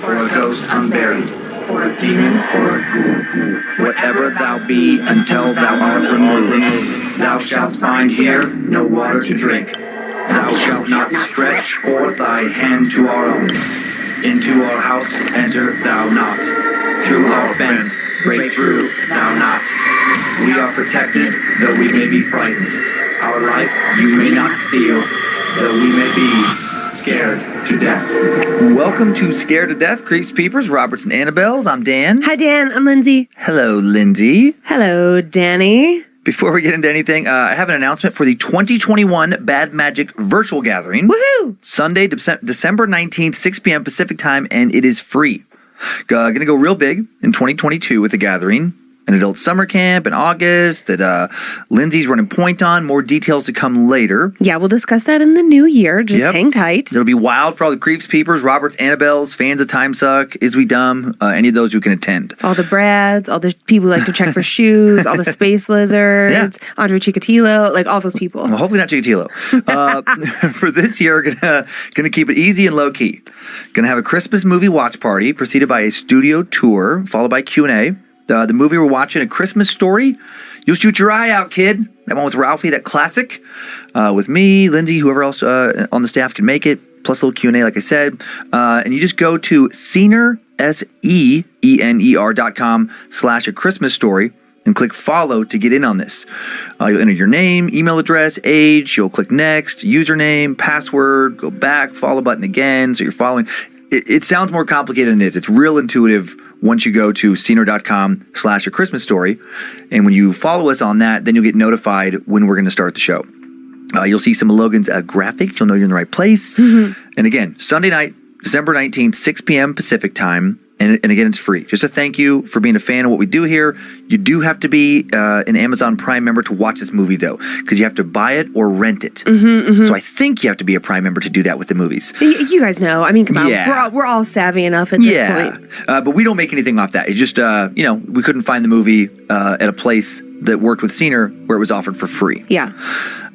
or a ghost unburied, or a demon, or a ghoul, whatever thou be, until thou art removed. Thou shalt find here no water to drink. Thou shalt not stretch forth thy hand to our own. Into our house enter thou not. Through our fence break through thou not. We are protected, though we may be frightened. Our life you may not steal, though we may be scared to death. Welcome to Scared to Death, Creeps, Peepers, Roberts, and Annabelles. I'm Dan. Hi, Dan. I'm Lindsay. Hello, Lindsay. Hello, Danny. Before we get into anything, I have an announcement for the 2021 Bad Magic Virtual Gathering. Woohoo! Sunday, December 19th, 6 p.m. Pacific Time, and it is free. Going to go real big in 2022 with the gathering. An adult summer camp in August that Lindsay's running point on. More details to come later. Yeah, we'll discuss that in the new year. Just hang tight. It'll be wild for all the Creeps, Peepers, Roberts, Annabelles, fans of Time Suck, Is We Dumb, any of those who can attend. All the Brads, all the people who like to check for shoes, all the Space Lizards, Andre Chikatilo, like all those people. Well, hopefully not Chikatilo. For this year, gonna keep it easy and low key. Gonna have a Christmas movie watch party preceded by a studio tour, followed by Q&A. The movie we're watching, A Christmas Story. You'll shoot your eye out, kid. That one with Ralphie, that classic. With me, Lindsay, whoever else on the staff can make it. Plus a little Q&A, like I said. And you just go to Scener, SENER.com/A Christmas Story and click follow to get in on this. You'll enter your name, email address, age. You'll click next, username, password, go back, follow button again. So you're following. It sounds more complicated than it is. It's real intuitive once you go to Scener.com/A Christmas Story. And when you follow us on that, then you'll get notified when we're going to start the show. You'll see some of Logan's graphics. You'll know you're in the right place. Mm-hmm. And again, Sunday night, December 19th, 6 p.m. Pacific time. And again, it's free. Just a thank you for being a fan of what we do here. You do have to be an Amazon Prime member to watch this movie, though, because you have to buy it or rent it. So I think you have to be a Prime member to do that with the movies. You guys know. I mean, come on. Yeah. We're all savvy enough at this point. But we don't make anything off that. It's just, we couldn't find the movie at a place that worked with Scener where it was offered for free. Yeah.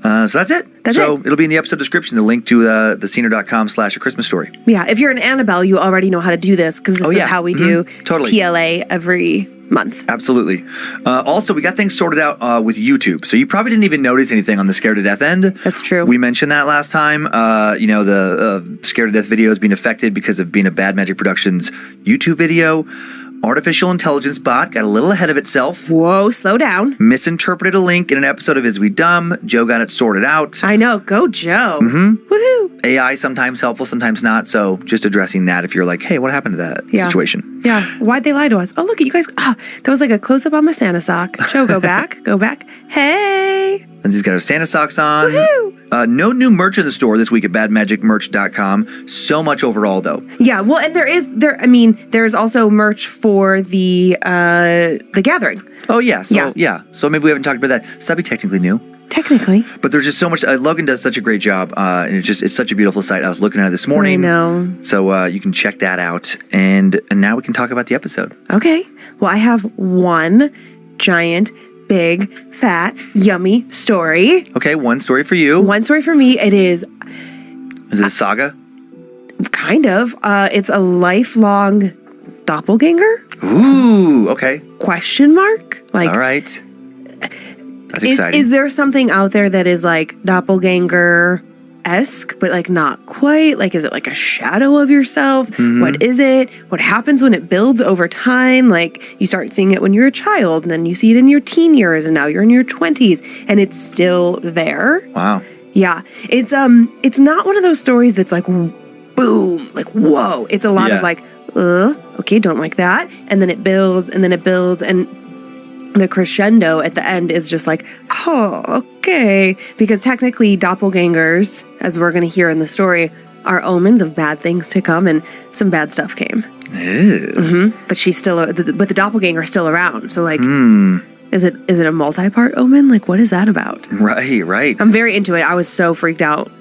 So that's it. It'll be in the episode description, the link to the Scener.com/A Christmas Story. Yeah. If you're an Annabelle, you already know how to do this because this is how we do Totally. TLA every month. Absolutely. Also, we got things sorted out with YouTube. So you probably didn't even notice anything on the Scared to Death end. That's true. We mentioned that last time. The Scared to Death video is being affected because of being a Bad Magic Productions YouTube video. Artificial intelligence bot got a little ahead of itself. Whoa, slow down. Misinterpreted a link in an episode of Is We Dumb. Joe got it sorted out. I know. Go, Joe. Woohoo. AI sometimes helpful, sometimes not. So just addressing that if you're like, hey, what happened to that situation? Yeah. Why'd they lie to us? Oh, look at you guys. Oh, that was like a close up on my Santa sock. Joe, go back. Go back. Hey. Lindsay's got her Santa socks on. Woohoo. No new merch in the store this week at badmagicmerch.com. So much overall, though. Yeah, well, and there's also merch for the gathering. Oh, yeah. So maybe we haven't talked about that. So that'd be technically new. Technically. But there's just so much. Logan does such a great job, and it's such a beautiful site. I was looking at it this morning. I know. So you can check that out. And now we can talk about the episode. Okay. Well, I have one giant, big, fat, yummy story. Okay, one story for you. One story for me. It is... Is it a saga? Kind of. It's a lifelong doppelganger? Ooh, okay. Question mark? Like, all right. That's exciting. Is there something out there that is like doppelganger-esque, but like not quite? Like, is it like a shadow of yourself? Mm-hmm. What is it? What happens when it builds over time? Like, you start seeing it when you're a child, and then you see it in your teen years, and now you're in your 20s, and it's still there. Wow. Yeah. It's not one of those stories that's like, boom, like, whoa. It's a lot of like, okay, don't like that. And then it builds, and then it builds, and the crescendo at the end is just like, oh, okay. Because technically doppelgangers, as we're going to hear in the story, are omens of bad things to come, and some bad stuff came. Ew. But but the doppelganger is still around. So like, is it a multi-part omen? Like, what is that about? Right. I'm very into it. I was so freaked out.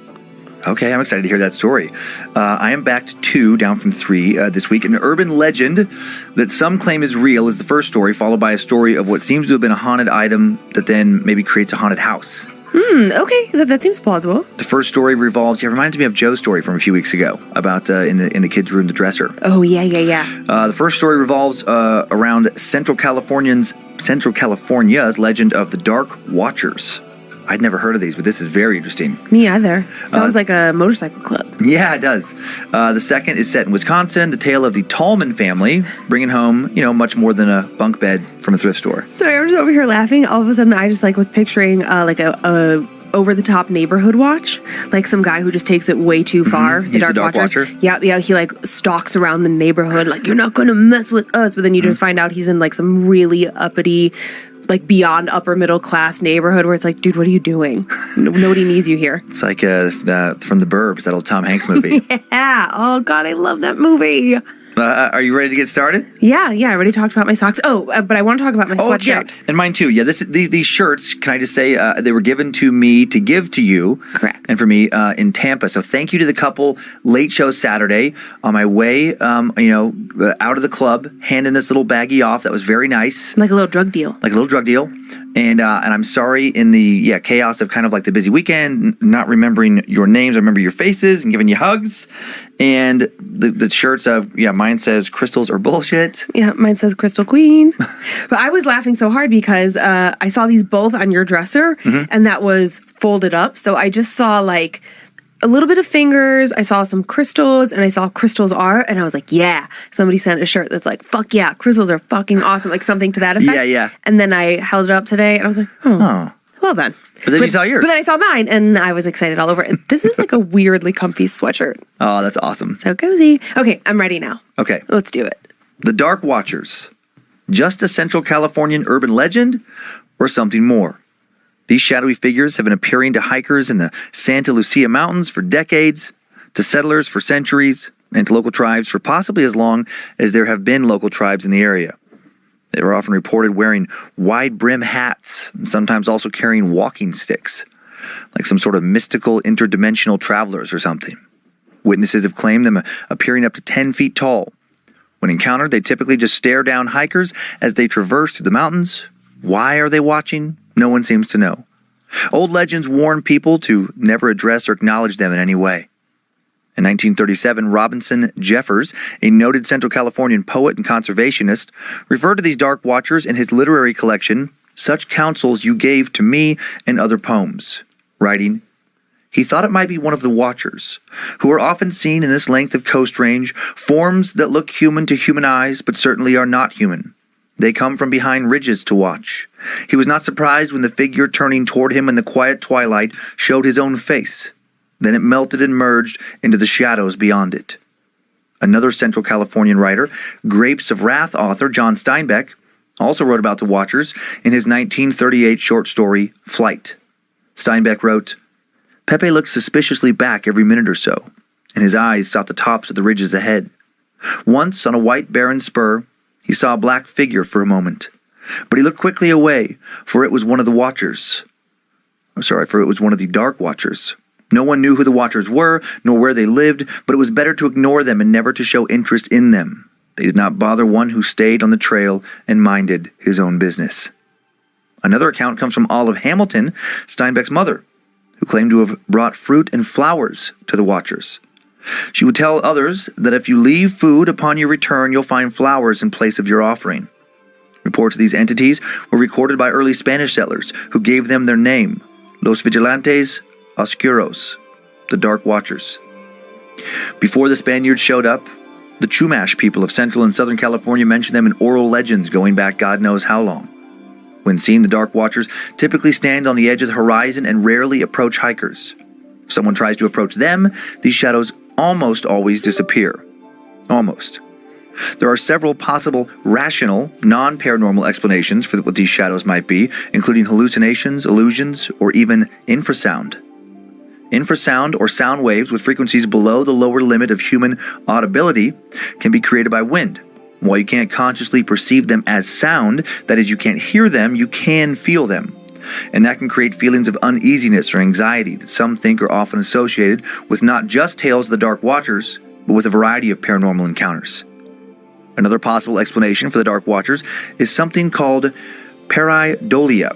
Okay, I'm excited to hear that story. I am back to 2, down from 3 this week. An urban legend that some claim is real is the first story, followed by a story of what seems to have been a haunted item that then maybe creates a haunted house. Okay, that seems plausible. The first story revolves, it reminded me of Joe's story from a few weeks ago about in the kids' room, the dresser. Oh, yeah. The first story revolves around Central California's legend of the Dark Watchers. I'd never heard of these, but this is very interesting. Me either. Sounds like a motorcycle club. Yeah, it does. The second is set in Wisconsin, the tale of the Tallman family bringing home, much more than a bunk bed from a thrift store. Sorry, I'm just over here laughing. All of a sudden, I just was picturing like a over-the-top neighborhood watch, like some guy who just takes it way too far. He's the Dark Watcher. Yeah. He stalks around the neighborhood, like, you're not gonna mess with us. But then you just find out he's in like some really uppity, like beyond upper middle class neighborhood where it's like, dude, what are you doing? Nobody needs you here. It's like from The Burbs, that old Tom Hanks movie. Yeah. Oh God, I love that movie. Are you ready to get started? Yeah. I already talked about my socks. Oh, but I want to talk about my sweatshirt. Yeah, and mine too. Yeah, these shirts, can I just say, they were given to me to give to you. Correct. And for me in Tampa. So thank you to the couple. Late show Saturday on my way, out of the club, handing this little baggie off. That was very nice. Like a little drug deal. And I'm sorry in the chaos of kind of like the busy weekend, not remembering your names. I remember your faces and giving you hugs. And the shirts of, mine says crystals are bullshit. Yeah, mine says Crystal Queen. But I was laughing so hard because I saw these both on your dresser, and that was folded up. So I just saw like a little bit of fingers. I saw some crystals, and I saw crystals are, and I was like, yeah. Somebody sent a shirt that's like, fuck yeah, crystals are fucking awesome. Like something to that effect. Yeah. And then I held it up today, and I was like, oh. Well then. But then you saw yours. But then I saw mine, and I was excited all over it. This is like a weirdly comfy sweatshirt. Oh, that's awesome. So cozy. Okay, I'm ready now. Okay. Let's do it. The Dark Watchers. Just a Central Californian urban legend or something more? These shadowy figures have been appearing to hikers in the Santa Lucia Mountains for decades, to settlers for centuries, and to local tribes for possibly as long as there have been local tribes in the area. They were often reported wearing wide-brim hats, and sometimes also carrying walking sticks, like some sort of mystical interdimensional travelers or something. Witnesses have claimed them appearing up to 10 feet tall. When encountered, they typically just stare down hikers as they traverse through the mountains. Why are they watching? No one seems to know. Old legends warn people to never address or acknowledge them in any way. In 1937, Robinson Jeffers, a noted Central Californian poet and conservationist, referred to these dark watchers in his literary collection, Such Counsels You Gave to Me and Other Poems, writing, he thought it might be one of the watchers, who are often seen in this length of coast range, forms that look human to human eyes, but certainly are not human. They come from behind ridges to watch. He was not surprised when the figure turning toward him in the quiet twilight showed his own face. Then it melted and merged into the shadows beyond it. Another Central Californian writer, Grapes of Wrath author John Steinbeck, also wrote about the watchers in his 1938 short story, Flight. Steinbeck wrote, Pepe looked suspiciously back every minute or so, and his eyes sought the tops of the ridges ahead. Once, on a white barren spur, he saw a black figure for a moment, but he looked quickly away, for it was one of the dark watchers. No one knew who the watchers were, nor where they lived, but it was better to ignore them and never to show interest in them. They did not bother one who stayed on the trail and minded his own business. Another account comes from Olive Hamilton, Steinbeck's mother, who claimed to have brought fruit and flowers to the watchers. She would tell others that if you leave food upon your return, you'll find flowers in place of your offering. Reports of these entities were recorded by early Spanish settlers, who gave them their name, Los Vigilantes Oscuros, the Dark Watchers. Before the Spaniards showed up, the Chumash people of Central and Southern California mentioned them in oral legends going back God knows how long. When seen, the Dark Watchers typically stand on the edge of the horizon and rarely approach hikers. If someone tries to approach them, these shadows almost always disappear. Almost. There are several possible rational, non-paranormal explanations for what these shadows might be, including hallucinations, illusions, or even infrasound. Infrasound, or sound waves with frequencies below the lower limit of human audibility, can be created by wind. While you can't consciously perceive them as sound, that is, you can't hear them, you can feel them. And that can create feelings of uneasiness or anxiety that some think are often associated with not just tales of the Dark Watchers, but with a variety of paranormal encounters. Another possible explanation for the Dark Watchers is something called pareidolia.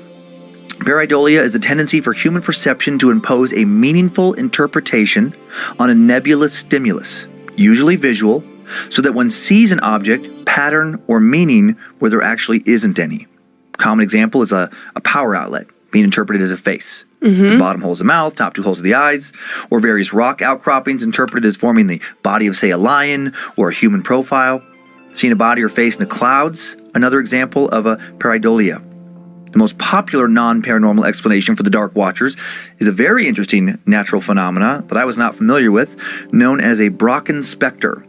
Pareidolia is a tendency for human perception to impose a meaningful interpretation on a nebulous stimulus, usually visual, so that one sees an object, pattern, or meaning where there actually isn't any. A common example is a power outlet being interpreted as a face. The bottom hole is the mouth, top two holes are the eyes, or various rock outcroppings interpreted as forming the body of, say, a lion or a human profile. Seeing a body or face in the clouds, another example of a pareidolia. The most popular non-paranormal explanation for the Dark Watchers is a very interesting natural phenomena that I was not familiar with, known as a Brocken specter.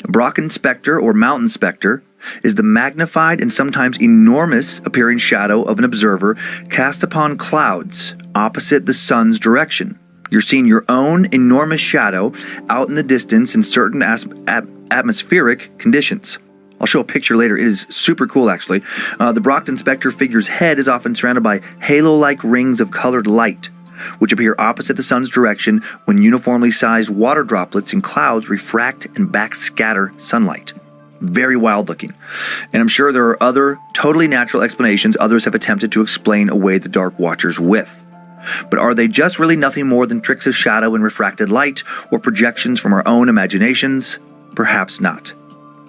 A Brocken specter, or mountain specter, is the magnified and sometimes enormous appearing shadow of an observer cast upon clouds opposite the sun's direction. You're seeing your own enormous shadow out in the distance in certain atmospheric conditions. I'll show a picture later. It is super cool, actually. The Brocken specter figure's head is often surrounded by halo-like rings of colored light, which appear opposite the sun's direction when uniformly sized water droplets in clouds refract and backscatter sunlight. Very wild looking. And I'm sure there are other totally natural explanations others have attempted to explain away the Dark Watchers with. But are they just really nothing more than tricks of shadow and refracted light, or projections from our own imaginations? Perhaps not.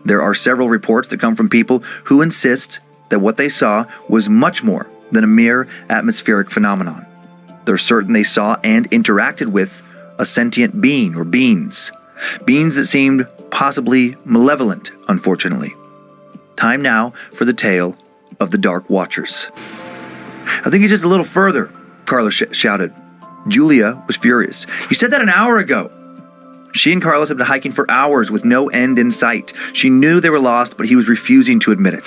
There are several reports that come from people who insist that what they saw was much more than a mere atmospheric phenomenon. They're certain they saw and interacted with a sentient being or beings. Beings that seemed possibly malevolent, unfortunately. Time now for the tale of the Dark Watchers. I think it's just a little further, Carlos shouted. Julia was furious. You said that an hour ago. She and Carlos had been hiking for hours with no end in sight. She knew they were lost, but he was refusing to admit it.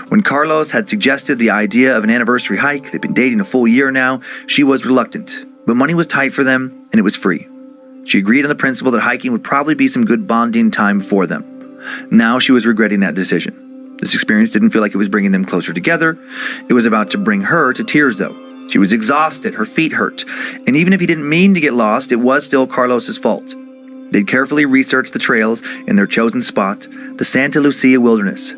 When Carlos had suggested the idea of an anniversary hike, they'd been dating a full year now, she was reluctant. But money was tight for them, and it was free. She agreed on the principle that hiking would probably be some good bonding time for them. Now she was regretting that decision. This experience didn't feel like it was bringing them closer together. It was about to bring her to tears, though. She was exhausted, her feet hurt, and even if he didn't mean to get lost, it was still Carlos's fault. They'd carefully researched the trails in their chosen spot, the Santa Lucia Wilderness.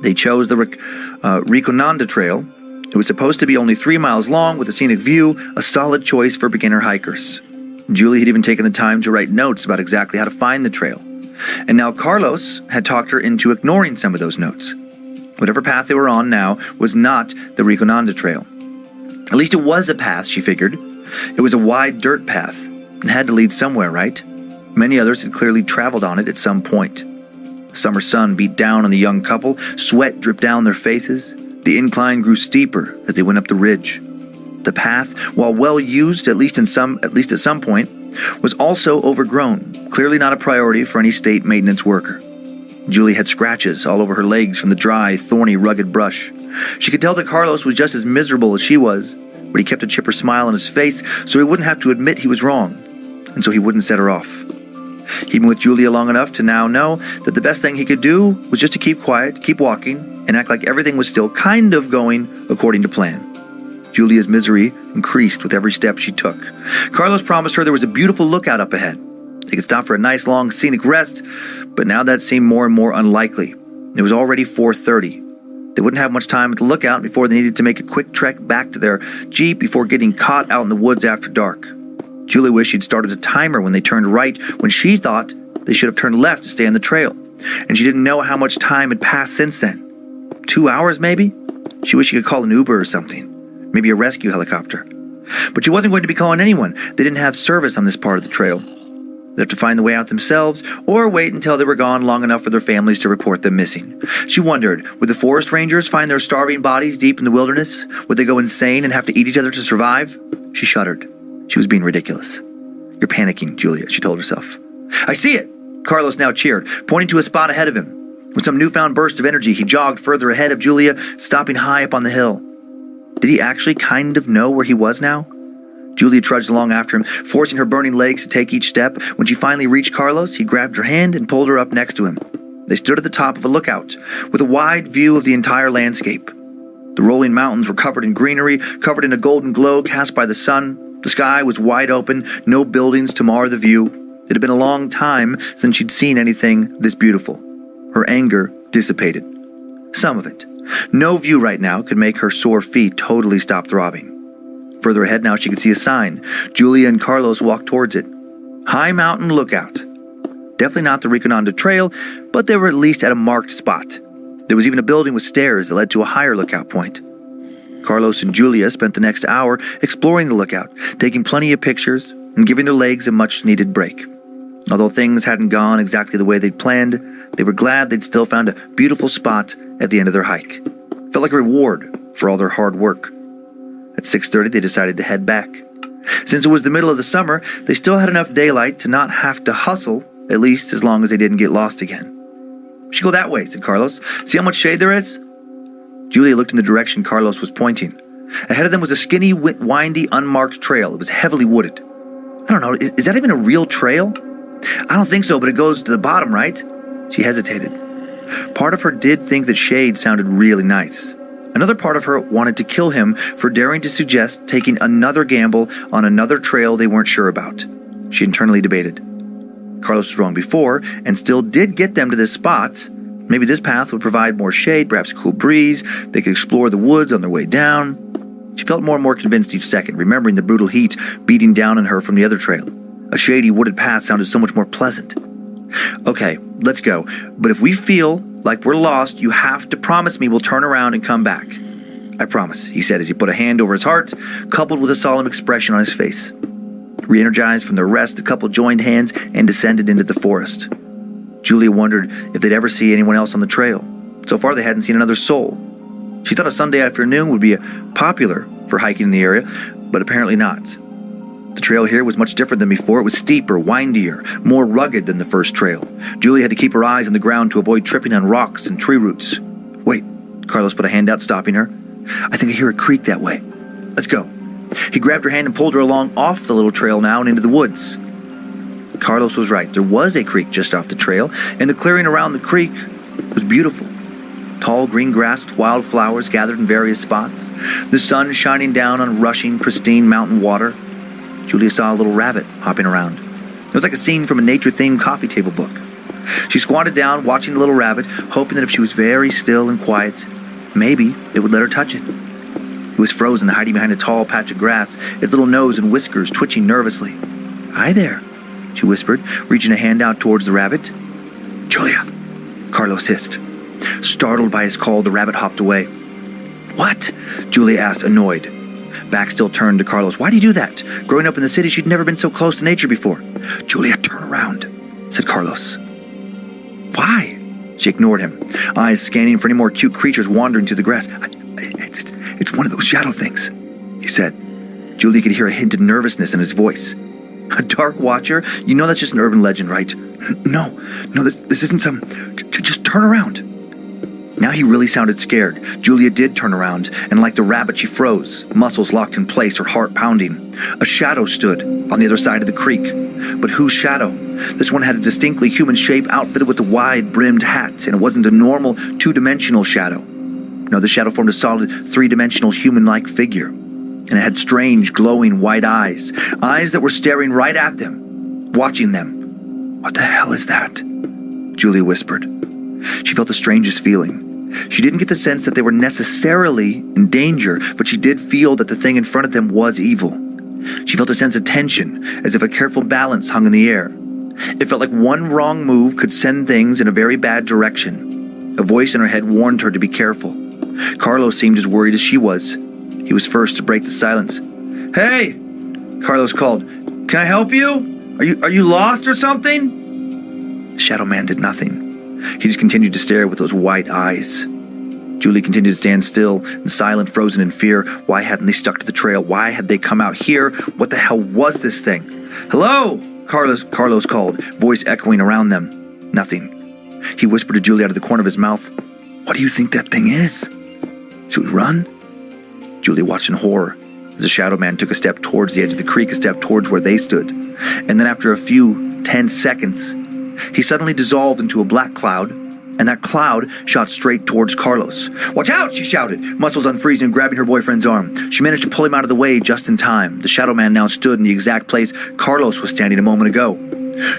They chose the Riconanda Trail. It was supposed to be only 3 miles long with a scenic view, a solid choice for beginner hikers. Julie had even taken the time to write notes about exactly how to find the trail. And now Carlos had talked her into ignoring some of those notes. Whatever path they were on now was not the Riconanda Trail. At least it was a path, she figured. It was a wide dirt path and had to lead somewhere, right? Many others had clearly traveled on it at some point. The summer sun beat down on the young couple, sweat dripped down their faces. The incline grew steeper as they went up the ridge. The path, while well used, at least at some point, was also overgrown, clearly not a priority for any state maintenance worker. Julie had scratches all over her legs from the dry, thorny, rugged brush. She could tell that Carlos was just as miserable as she was, but he kept a chipper smile on his face so he wouldn't have to admit he was wrong, and so he wouldn't set her off. He'd been with Julia long enough to now know that the best thing he could do was just to keep quiet, keep walking, and act like everything was still kind of going according to plan. Julia's misery increased with every step she took. Carlos promised her there was a beautiful lookout up ahead. They could stop for a nice long scenic rest, but now that seemed more and more unlikely. It was already 4:30. They wouldn't have much time at the lookout before they needed to make a quick trek back to their Jeep before getting caught out in the woods after dark. Julie wished she'd started a timer when they turned right, when she thought they should have turned left to stay on the trail. And she didn't know how much time had passed since then. 2 hours, maybe? She wished she could call an Uber or something. Maybe a rescue helicopter. But she wasn't going to be calling anyone. They didn't have service on this part of the trail. They'd have to find the way out themselves, or wait until they were gone long enough for their families to report them missing. She wondered, would the forest rangers find their starving bodies deep in the wilderness? Would they go insane and have to eat each other to survive? She shuddered. She was being ridiculous. You're panicking, Julia, she told herself. I see it! Carlos now cheered, pointing to a spot ahead of him. With some newfound burst of energy, he jogged further ahead of Julia, stopping high up on the hill. Did he actually kind of know where he was now? Julia trudged along after him, forcing her burning legs to take each step. When she finally reached Carlos, he grabbed her hand and pulled her up next to him. They stood at the top of a lookout, with a wide view of the entire landscape. The rolling mountains were covered in greenery, covered in a golden glow cast by the sun. The sky was wide open, no buildings to mar the view. It had been a long time since she'd seen anything this beautiful. Her anger dissipated. Some of it. No view right now could make her sore feet totally stop throbbing. Further ahead now she could see a sign. Julia and Carlos walked towards it. High Mountain Lookout. Definitely not the Riconanda Trail, but they were at least at a marked spot. There was even a building with stairs that led to a higher lookout point. Carlos and Julia spent the next hour exploring the lookout, taking plenty of pictures and giving their legs a much-needed break. Although things hadn't gone exactly the way they'd planned, they were glad they'd still found a beautiful spot at the end of their hike. It felt like a reward for all their hard work. At 6:30, they decided to head back. Since it was the middle of the summer, they still had enough daylight to not have to hustle, at least as long as they didn't get lost again. "We should go that way," said Carlos. "See how much shade there is?" Julia looked in the direction Carlos was pointing. Ahead of them was a skinny, windy, unmarked trail. It was heavily wooded. "I don't know, is that even a real trail?" "I don't think so, but it goes to the bottom, right?" She hesitated. Part of her did think that shade sounded really nice. Another part of her wanted to kill him for daring to suggest taking another gamble on another trail they weren't sure about. She internally debated. Carlos was wrong before, and still did get them to this spot. Maybe this path would provide more shade, perhaps a cool breeze. They could explore the woods on their way down. She felt more and more convinced each second, remembering the brutal heat beating down on her from the other trail. A shady, wooded path sounded so much more pleasant. "Okay, let's go. But if we feel like we're lost, you have to promise me we'll turn around and come back." "I promise," he said as he put a hand over his heart, coupled with a solemn expression on his face. Re-energized from their rest, the couple joined hands and descended into the forest. Julia wondered if they'd ever see anyone else on the trail. So far, they hadn't seen another soul. She thought a Sunday afternoon would be popular for hiking in the area, but apparently not. The trail here was much different than before. It was steeper, windier, more rugged than the first trail. Julia had to keep her eyes on the ground to avoid tripping on rocks and tree roots. "Wait," Carlos put a hand out, stopping her. "I think I hear a creek that way. Let's go." He grabbed her hand and pulled her along off the little trail now and into the woods. Carlos was right. There was a creek just off the trail, and the clearing around the creek was beautiful. Tall green grass with wildflowers gathered in various spots. The sun shining down on rushing, pristine mountain water. Julia saw a little rabbit hopping around. It was like a scene from a nature-themed coffee table book. She squatted down, watching the little rabbit, hoping that if she was very still and quiet, maybe it would let her touch it. It was frozen, hiding behind a tall patch of grass, its little nose and whiskers twitching nervously. "Hi there," she whispered, reaching a hand out towards the rabbit. "Julia," Carlos hissed. Startled by his call, the rabbit hopped away. "What?" Julia asked, annoyed. Back still turned to Carlos. "Why do you do that? Growing up in the city, she'd never been so close to nature before." "Julia, turn around," said Carlos. "Why?" She ignored him, eyes scanning for any more cute creatures wandering through the grass. It's one of those shadow things," he said. Julia could hear a hint of nervousness in his voice. "A dark watcher? You know that's just an urban legend, right?" No, this isn't some... Just turn around." Now he really sounded scared. Julia did turn around, and like the rabbit, she froze, muscles locked in place, her heart pounding. A shadow stood on the other side of the creek. But whose shadow? This one had a distinctly human shape, outfitted with a wide-brimmed hat, and it wasn't a normal, two-dimensional shadow. No, the shadow formed a solid, three-dimensional human-like figure. And it had strange, glowing white eyes. Eyes that were staring right at them, watching them. "What the hell is that?" Julia whispered. She felt the strangest feeling. She didn't get the sense that they were necessarily in danger, but she did feel that the thing in front of them was evil. She felt a sense of tension, as if a careful balance hung in the air. It felt like one wrong move could send things in a very bad direction. A voice in her head warned her to be careful. Carlos seemed as worried as she was. He was first to break the silence. "Hey!" Carlos called. "Can I help you? Are you lost or something?" The shadow man did nothing. He just continued to stare with those white eyes. Julie continued to stand still and silent, frozen in fear. Why hadn't they stuck to the trail? Why had they come out here? What the hell was this thing? "Hello!" Carlos called, voice echoing around them. Nothing. He whispered to Julie out of the corner of his mouth, "What do you think that thing is? Should we run?" Julie watched in horror as the shadow man took a step towards the edge of the creek, a step towards where they stood. And then after a few tense seconds, he suddenly dissolved into a black cloud, and that cloud shot straight towards Carlos. "Watch out!" she shouted, muscles unfreezing and grabbing her boyfriend's arm. She managed to pull him out of the way just in time. The shadow man now stood in the exact place Carlos was standing a moment ago.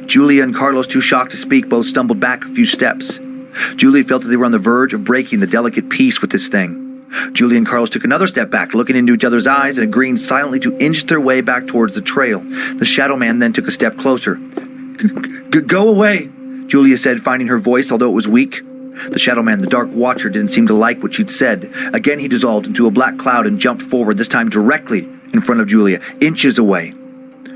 Julia and Carlos, too shocked to speak, both stumbled back a few steps. Julia felt that they were on the verge of breaking the delicate peace with this thing. Julia and Carlos took another step back, looking into each other's eyes and agreeing silently to inch their way back towards the trail. The shadow man then took a step closer. Go away," Julia said, finding her voice, although it was weak. The shadow man, the dark watcher, didn't seem to like what she'd said. Again, he dissolved into a black cloud and jumped forward, this time directly in front of Julia, inches away.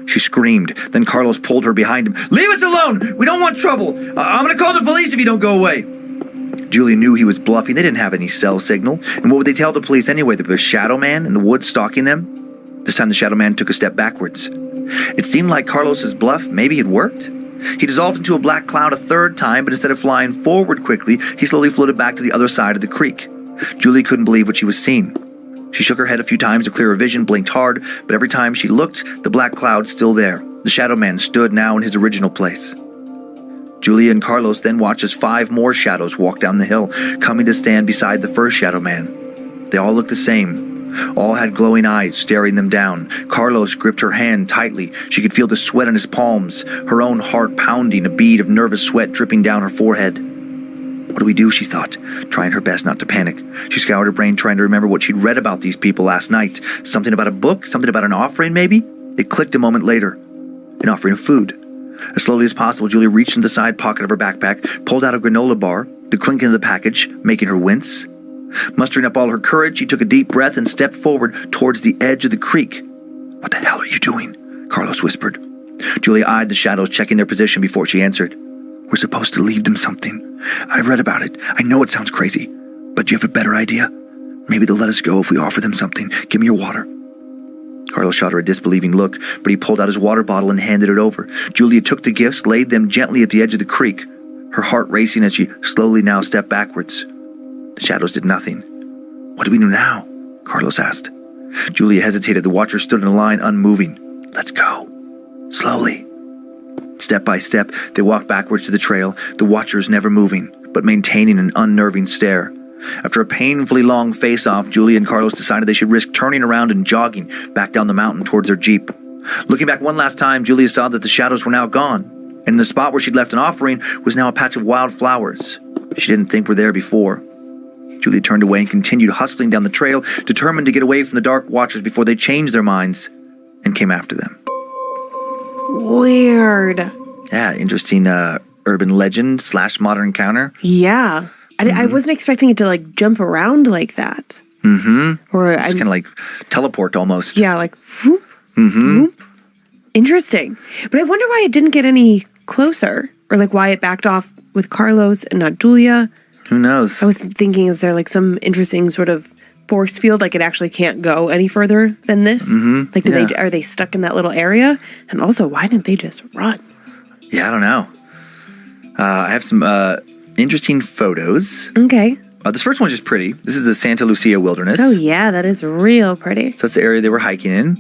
She screamed. Then Carlos pulled her behind him. "Leave us alone! We don't want trouble! I'm going to call the police if you don't go away!" Julia knew he was bluffing. They didn't have any cell signal. And what would they tell the police anyway? There was a shadow man in the woods stalking them? This time the shadow man took a step backwards. It seemed like Carlos's bluff maybe had worked. He dissolved into a black cloud a third time, but instead of flying forward quickly, he slowly floated back to the other side of the creek. Julie couldn't believe what she was seeing. She shook her head a few times to clear her vision, blinked hard, but every time she looked, the black cloud still there. The shadow man stood now in his original place. Julia and Carlos then watched as 5 more shadows walked down the hill, coming to stand beside the first shadow man. They all looked the same. All had glowing eyes staring them down. Carlos gripped her hand tightly. She could feel the sweat on his palms, her own heart pounding, a bead of nervous sweat dripping down her forehead. What do we do, she thought, trying her best not to panic. She scoured her brain, trying to remember what she'd read about these people last night. Something about a book, something about an offering, maybe? It clicked a moment later. An offering of food. As slowly as possible, Julia reached in the side pocket of her backpack, pulled out a granola bar, the clinking of the package making her wince. Mustering up all her courage, she took a deep breath and stepped forward towards the edge of the creek. "What the hell are you doing?" Carlos whispered. Julia eyed the shadows, checking their position before she answered. "We're supposed to leave them something. I read about it. I know it sounds crazy, but do you have a better idea? Maybe they'll let us go if we offer them something. Give me your water." Carlos shot her a disbelieving look, but he pulled out his water bottle and handed it over. Julia took the gifts, laid them gently at the edge of the creek, her heart racing as she slowly now stepped backwards. The shadows did nothing. "What do we do now?" Carlos asked. Julia hesitated. The watcher stood in a line, unmoving. "Let's go. Slowly." Step by step, they walked backwards to the trail, the watchers never moving, but maintaining an unnerving stare. After a painfully long face-off, Julia and Carlos decided they should risk turning around and jogging back down the mountain towards their Jeep. Looking back one last time, Julia saw that the shadows were now gone, and in the spot where she'd left an offering was now a patch of wild flowers she didn't think were there before. Julia turned away and continued hustling down the trail, determined to get away from the dark watchers before they changed their minds and came after them. Weird. Yeah, interesting urban legend / modern encounter. Yeah. I wasn't expecting it to like jump around like that. Or It's kind of like teleport almost. Yeah, like whoop, whoop. Interesting. But I wonder why it didn't get any closer, or like why it backed off with Carlos and not Julia. Who knows? I was thinking, is there like some interesting sort of force field, like it actually can't go any further than this? Like, are they stuck in that little area? And also, why didn't they just run? Yeah, I don't know. I have some interesting photos. Okay. This first one's just pretty. This is the Santa Lucia Wilderness. Oh yeah, that is real pretty. So that's the area they were hiking in.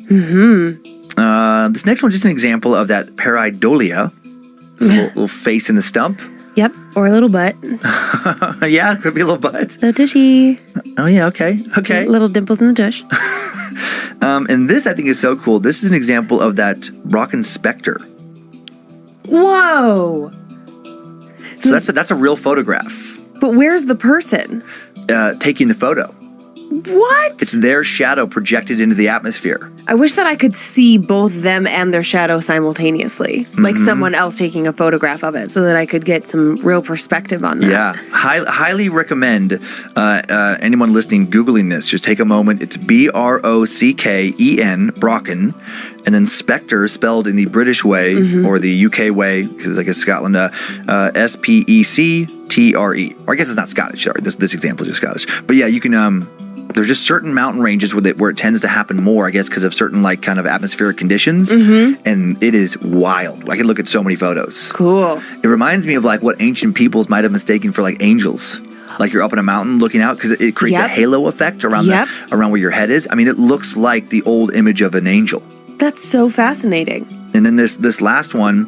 This next one's just an example of that pareidolia. This little face in the stump. Yep, or a little butt. Yeah, could be a little butt. Little tushy. Oh yeah, okay. Little dimples in the tush. And this I think is so cool. This is an example of that rockin' specter. Whoa! So that's a real photograph. But where's the person? Taking the photo. What? It's their shadow projected into the atmosphere. I wish that I could see both them and their shadow simultaneously. Like someone else taking a photograph of it so that I could get some real perspective on that. Yeah. Highly recommend anyone listening Googling this. Just take a moment. It's Brocken, Brocken, and then spectre spelled in the British way or the UK way, because I guess Scotland, SPECTRE. Or I guess it's not Scottish. Sorry, this example is just Scottish. But yeah, you can... There's just certain mountain ranges where it tends to happen more, I guess, because of certain like kind of atmospheric conditions, and it is wild. I could look at so many photos. Cool. It reminds me of like what ancient peoples might have mistaken for like angels. Like you're up in a mountain looking out because it creates a halo effect around around where your head is. I mean, it looks like the old image of an angel. That's so fascinating. And then this last one,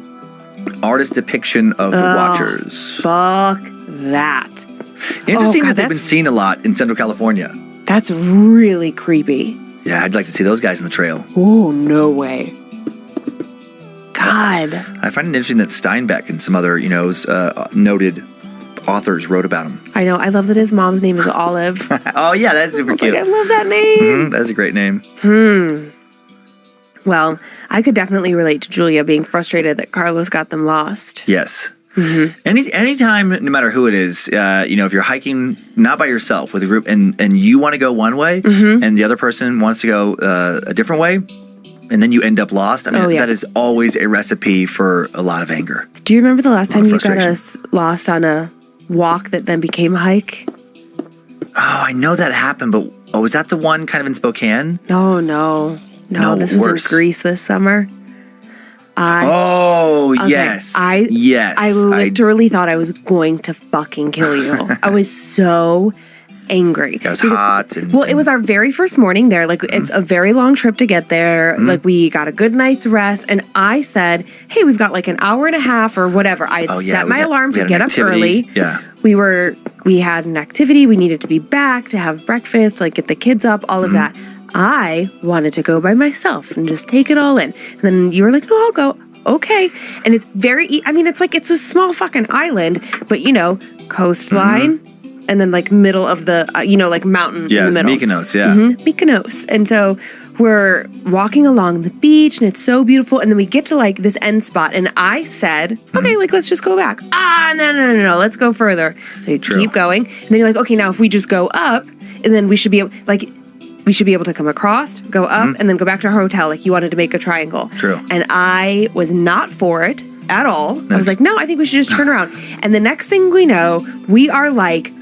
artist depiction of the Watchers. Fuck that. Interesting that they've been seen a lot in Central California. That's really creepy. Yeah, I'd like to see those guys in the trail. Oh, no way. God. I find it interesting that Steinbeck and some other, noted authors wrote about him. I know. I love that his mom's name is Olive. Oh, yeah, that's super cute. Like, I love that name. That's a great name. Well, I could definitely relate to Julia being frustrated that Carlos got them lost. Yes. Anytime, no matter who it is, if you're hiking not by yourself with a group and you want to go one way and the other person wants to go a different way, and then you end up lost, I mean, that is always a recipe for a lot of anger. Do you remember the last time you got us lost on a walk that then became a hike? Oh, I know that happened, but was that the one kind of in Spokane? No, this was in Greece this summer. Yes. I literally thought I was going to fucking kill you. I was so angry. It was hot. It was our very first morning there. Like, it's a very long trip to get there. Like, we got a good night's rest. And I said, hey, we've got like an hour and a half or whatever. I had set my alarm to get up early. Yeah. We had an activity. We needed to be back to have breakfast, like get the kids up, all of that. I wanted to go by myself and just take it all in. And then you were like, no, I'll go. Okay. And it's it's a small fucking island, but coastline and then like middle of the, mountain in the middle. Mykonos, yeah. Mykonos. And so we're walking along the beach and it's so beautiful. And then we get to like this end spot and I said, okay, like let's just go back. No, let's go further. So you keep going. And then you're like, okay, now if we just go up and then we should be able to come across, go up, and then go back to our hotel. Like you wanted to make a triangle. True. And I was not for it at all. Nice. I was like, no, I think we should just turn around. And the next thing we know, we are like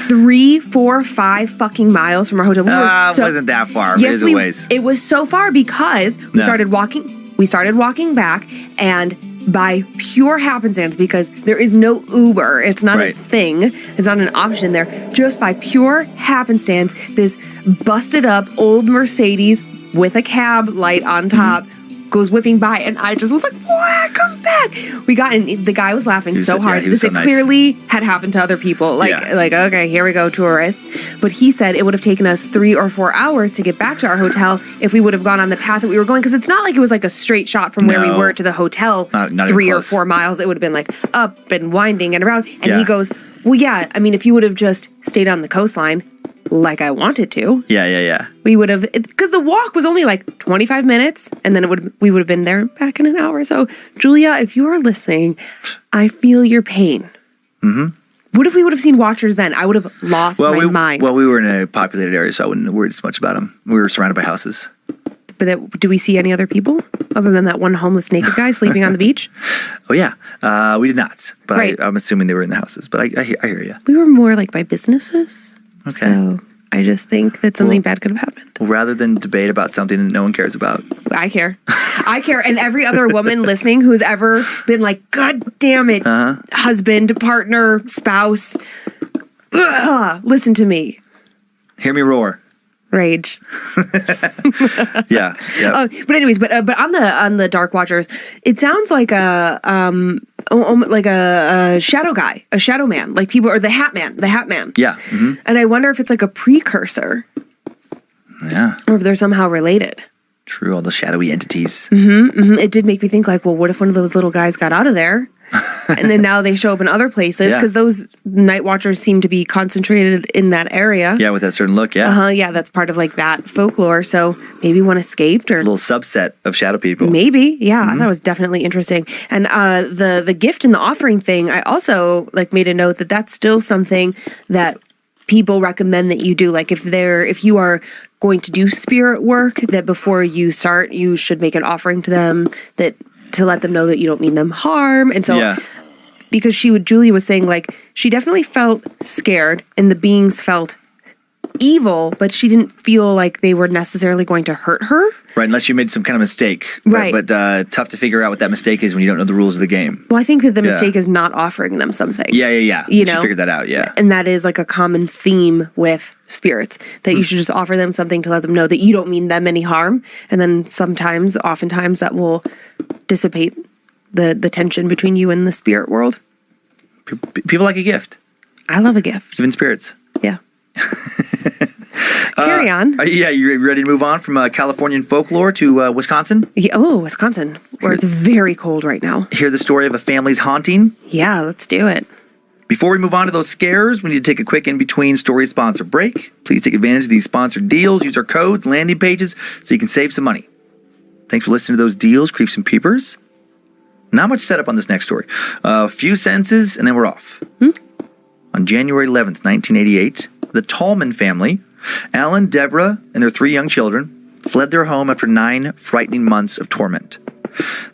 3, 4, 5 fucking miles from our hotel. It wasn't that far. Yes, it was a ways. It was so far because we started walking. We started walking back, and by pure happenstance, because there is no Uber, it's not a thing, it's not an option there. Just by pure happenstance, this busted up old Mercedes with a cab light on top goes whipping by, and I just was like, "Whack!" back. We got in. The guy was laughing so hard. he was This so nice. clearly had happened to other people. Like, okay, here we go, tourists. But he said it would have taken us 3 or 4 hours to get back to our hotel if we would have gone on the path that we were going. Because it's not like it was like a straight shot from where we were to the hotel, not 3 or close. 4 miles. It would have been like up and winding and around. And Yeah. he goes, well, yeah, I mean, if you would have just stayed on the coastline like I wanted to, Yeah. we would have, because the walk was only like 25 minutes, and then we would have been there back in an hour. So, Julia, if you are listening, I feel your pain. Mm-hmm. What if we would have seen watchers then? I would have lost my mind. Well, we were in a populated area, so I wouldn't have worried as much about them. We were surrounded by houses. But do we see any other people other than that one homeless naked guy sleeping on the beach? Oh, yeah. We did not. But Right. I'm assuming they were in the houses. But I hear you. We were more like by businesses. Okay. So I just think that something bad could have happened. Well, rather than debate about something that no one cares about. I care. I care. And every other woman listening who's ever been like, God damn it, husband, partner, spouse, listen to me. Hear me roar. Rage. Yeah. But anyways, but on the Dark Watchers, it sounds like a shadow guy, a shadow man, like people, or the Hat Man. Yeah. Mm-hmm. And I wonder if it's like a precursor, Yeah. or if they're somehow related. True. All the shadowy entities. It did make me think like, well, what if one of those little guys got out of there? And then now they show up in other places, Yeah. because those night watchers seem to be concentrated in that area. Yeah, with that certain look. Yeah. Yeah, that's part of like that folklore. So maybe one escaped, or A little subset of shadow people. maybe. Yeah, that was definitely interesting. And the gift and the offering thing, I also like made a note that that's still something that people recommend that you do. Like if you are going to do spirit work, that before you start, you should make an offering to them, that to let them know that you don't mean them harm. And so Yeah. because Julia was saying like she definitely felt scared and the beings felt evil, but she didn't feel like they were necessarily going to hurt her. Right, unless you made some kind of mistake. Right. But tough to figure out what that mistake is when you don't know the rules of the game. Well, I think that the mistake is not offering them something. Yeah. You know? should figure that out, yeah. And that is like a common theme with spirits, that you should just offer them something to let them know that you don't mean them any harm. And then oftentimes that will dissipate the tension between you and the spirit world. People like a gift, I love a gift. even spirits. Yeah. Carry on. You ready to move on from Californian folklore to Wisconsin? Yeah, Wisconsin, where it's very cold right now. Hear the story of a family's haunting? Yeah, let's do it. Before we move on to those scares, we need to take a quick in-between story sponsor break. Please take advantage of these sponsored deals. Use our codes, landing pages, so you can save some money. Thanks for listening to those deals, creeps and peepers. Not much setup on this next story. A few sentences, and then we're off. On January 11th, 1988, the Tallman family, Alan, Deborah, and their 3 young children, fled their home after 9 frightening months of torment.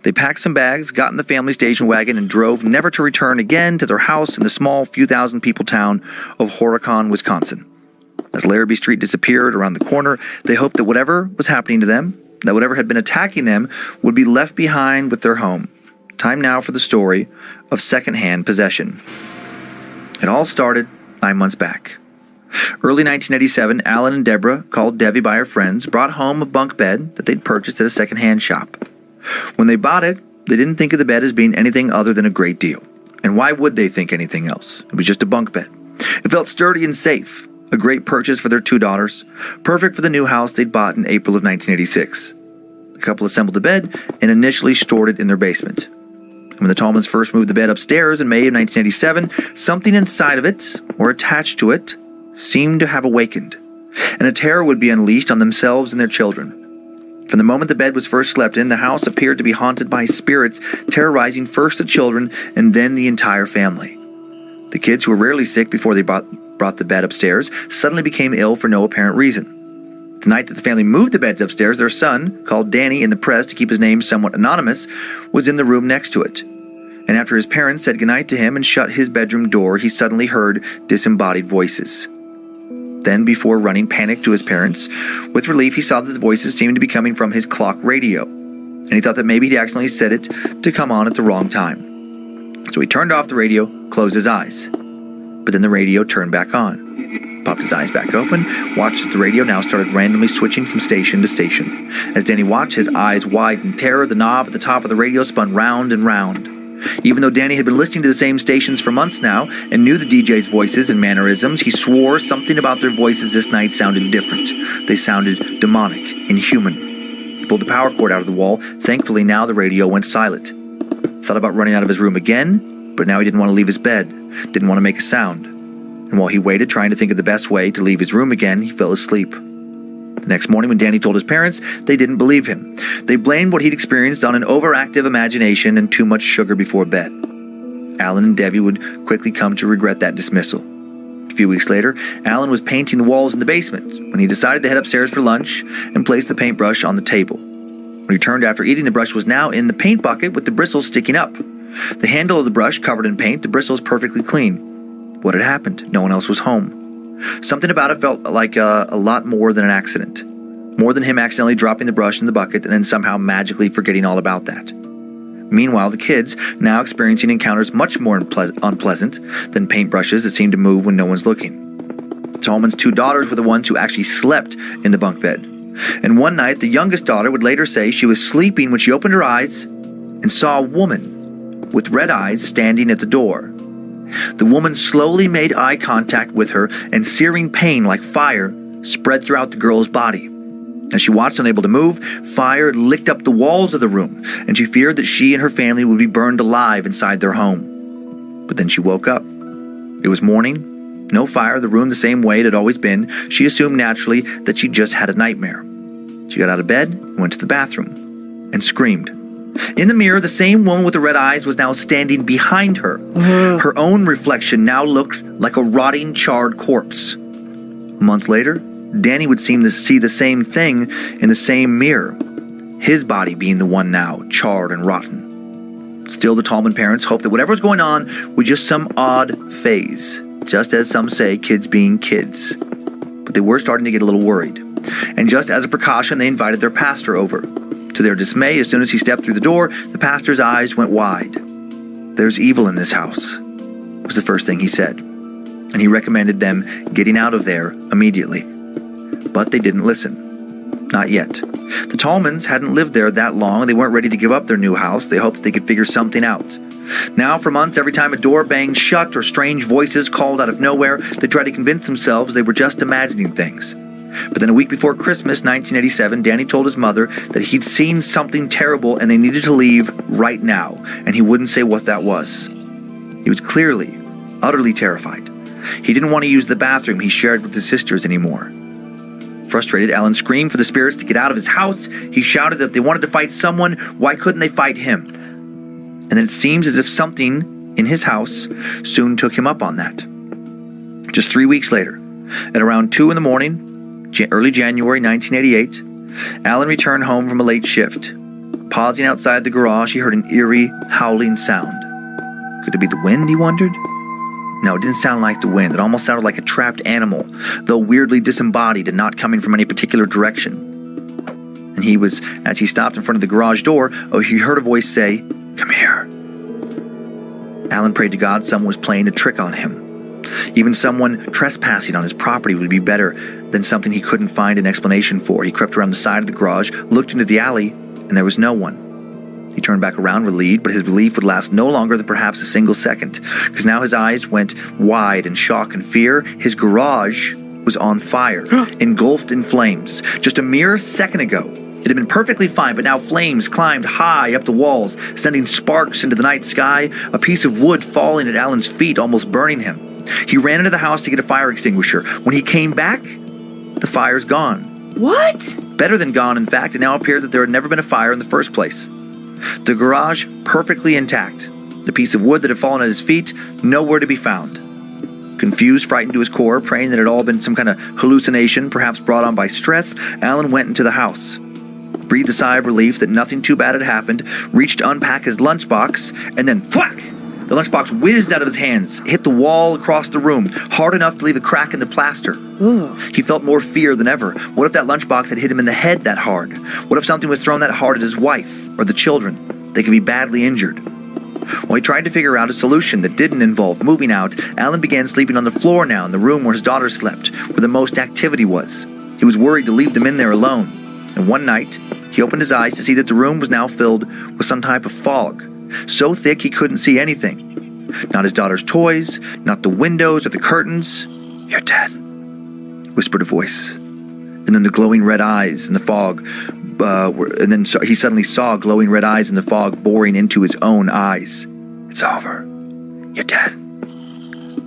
They packed some bags, got in the family station wagon, and drove never to return again to their house in the small few thousand people town of Horicon, Wisconsin. As Larrabee Street disappeared around the corner, they hoped that whatever was happening to them, that whatever had been attacking them, would be left behind with their home. Time now for the story of secondhand possession. It all started 9 months back. Early 1987, Alan and Deborah, called Debbie by her friends, brought home a bunk bed that they'd purchased at a secondhand shop. When they bought it, they didn't think of the bed as being anything other than a great deal. And why would they think anything else? It was just a bunk bed. It felt sturdy and safe, a great purchase for their 2 daughters, perfect for the new house they'd bought in April of 1986. The couple assembled the bed and initially stored it in their basement. When the Tallmans first moved the bed upstairs in May of 1987, something inside of it, or attached to it, seemed to have awakened, and a terror would be unleashed on themselves and their children. From the moment the bed was first slept in, the house appeared to be haunted by spirits, terrorizing first the children and then the entire family. The kids, who were rarely sick before they brought the bed upstairs, suddenly became ill for no apparent reason. The night that the family moved the beds upstairs, their son, called Danny in the press to keep his name somewhat anonymous, was in the room next to it. And after his parents said goodnight to him and shut his bedroom door, he suddenly heard disembodied voices. Then, before running panic to his parents, with relief he saw that the voices seemed to be coming from his clock radio, and he thought that maybe he'd accidentally set it to come on at the wrong time. So he turned off the radio, closed his eyes. But then the radio turned back on. Popped his eyes back open, watched as the radio now started randomly switching from station to station. As Danny watched, his eyes wide in terror, the knob at the top of the radio spun round and round. Even though Danny had been listening to the same stations for months now and knew the DJ's voices and mannerisms, he swore something about their voices this night sounded different. They sounded demonic, inhuman. He pulled the power cord out of the wall. Thankfully, now the radio went silent. Thought about running out of his room again, but now he didn't want to leave his bed, didn't want to make a sound. And while he waited, trying to think of the best way to leave his room again, he fell asleep. The next morning, when Danny told his parents, they didn't believe him. They blamed what he'd experienced on an overactive imagination and too much sugar before bed. Alan and Debbie would quickly come to regret that dismissal. A few weeks later, Alan was painting the walls in the basement when he decided to head upstairs for lunch and place the paintbrush on the table. When he returned after eating, the brush was now in the paint bucket with the bristles sticking up. The handle of the brush covered in paint, the bristles perfectly clean. What had happened? No one else was home. Something about it felt like a lot more than an accident. More than him accidentally dropping the brush in the bucket and then somehow magically forgetting all about that. Meanwhile, the kids, now experiencing encounters much more unpleasant than paintbrushes that seemed to move when no one's looking. Tallman's 2 daughters were the ones who actually slept in the bunk bed. And one night, the youngest daughter would later say she was sleeping when she opened her eyes and saw a woman with red eyes standing at the door. The woman slowly made eye contact with her, and searing pain like fire spread throughout the girl's body. As she watched, unable to move, fire licked up the walls of the room, and she feared that she and her family would be burned alive inside their home. But then she woke up. It was morning, no fire, the room the same way it had always been. She assumed naturally that she just had a nightmare. She got out of bed and went to the bathroom and screamed. In the mirror, the same woman with the red eyes was now standing behind her. Her own reflection now looked like a rotting, charred corpse. A month later, Danny would seem to see the same thing in the same mirror, his body being the one now charred and rotten. Still, the Tallman parents hoped that whatever was going on was just some odd phase, just as some say, kids being kids. But they were starting to get a little worried. And just as a precaution, they invited their pastor over. To their dismay, as soon as he stepped through the door, the pastor's eyes went wide. "There's evil in this house," was the first thing he said. And he recommended them getting out of there immediately. But they didn't listen. Not yet. The Tallmans hadn't lived there that long, and they weren't ready to give up their new house. They hoped they could figure something out. Now, for months, every time a door banged shut or strange voices called out of nowhere, they tried to convince themselves they were just imagining things. But then a week before Christmas, 1987, Danny told his mother that he'd seen something terrible and they needed to leave right now, and he wouldn't say what that was. He was clearly, utterly terrified. He didn't want to use the bathroom he shared with his sisters anymore. Frustrated, Alan screamed for the spirits to get out of his house. He shouted that if they wanted to fight someone, why couldn't they fight him? And then it seems as if something in his house soon took him up on that. Just 3 weeks later, at around 2 in the morning, early January 1988, Alan returned home from a late shift. Pausing outside the garage, he heard an eerie, howling sound. Could it be the wind, he wondered? No, it didn't sound like the wind. It almost sounded like a trapped animal, though weirdly disembodied and not coming from any particular direction. And as he stopped in front of the garage door, he heard a voice say, "Come here." Alan prayed to God someone was playing a trick on him. Even someone trespassing on his property would be better than something he couldn't find an explanation for. He crept around the side of the garage, looked into the alley, and there was no one. He turned back around relieved, but his relief would last no longer than perhaps a single second, because now his eyes went wide in shock and fear. His garage was on fire, engulfed in flames. Just a mere second ago, it had been perfectly fine, but now flames climbed high up the walls, sending sparks into the night sky, a piece of wood falling at Alan's feet, almost burning him. He ran into the house to get a fire extinguisher. When he came back, the fire's gone. What? Better than gone, in fact. It now appeared that there had never been a fire in the first place. The garage, perfectly intact. The piece of wood that had fallen at his feet, nowhere to be found. Confused, frightened to his core, praying that it had all been some kind of hallucination, perhaps brought on by stress, Alan went into the house. Breathed a sigh of relief that nothing too bad had happened, reached to unpack his lunchbox, and then whack! The lunchbox whizzed out of his hands, hit the wall across the room, hard enough to leave a crack in the plaster. Ooh. He felt more fear than ever. What if that lunchbox had hit him in the head that hard? What if something was thrown that hard at his wife or the children? They could be badly injured. While he tried to figure out a solution that didn't involve moving out, Alan began sleeping on the floor now in the room where his daughter slept, where the most activity was. He was worried to leave them in there alone. And one night, he opened his eyes to see that the room was now filled with some type of fog, so thick he couldn't see anything. Not his daughter's toys, not the windows or the curtains. "You're dead," whispered a voice. And then the glowing red eyes in the fog, he suddenly saw glowing red eyes in the fog boring into his own eyes. "It's over. You're dead."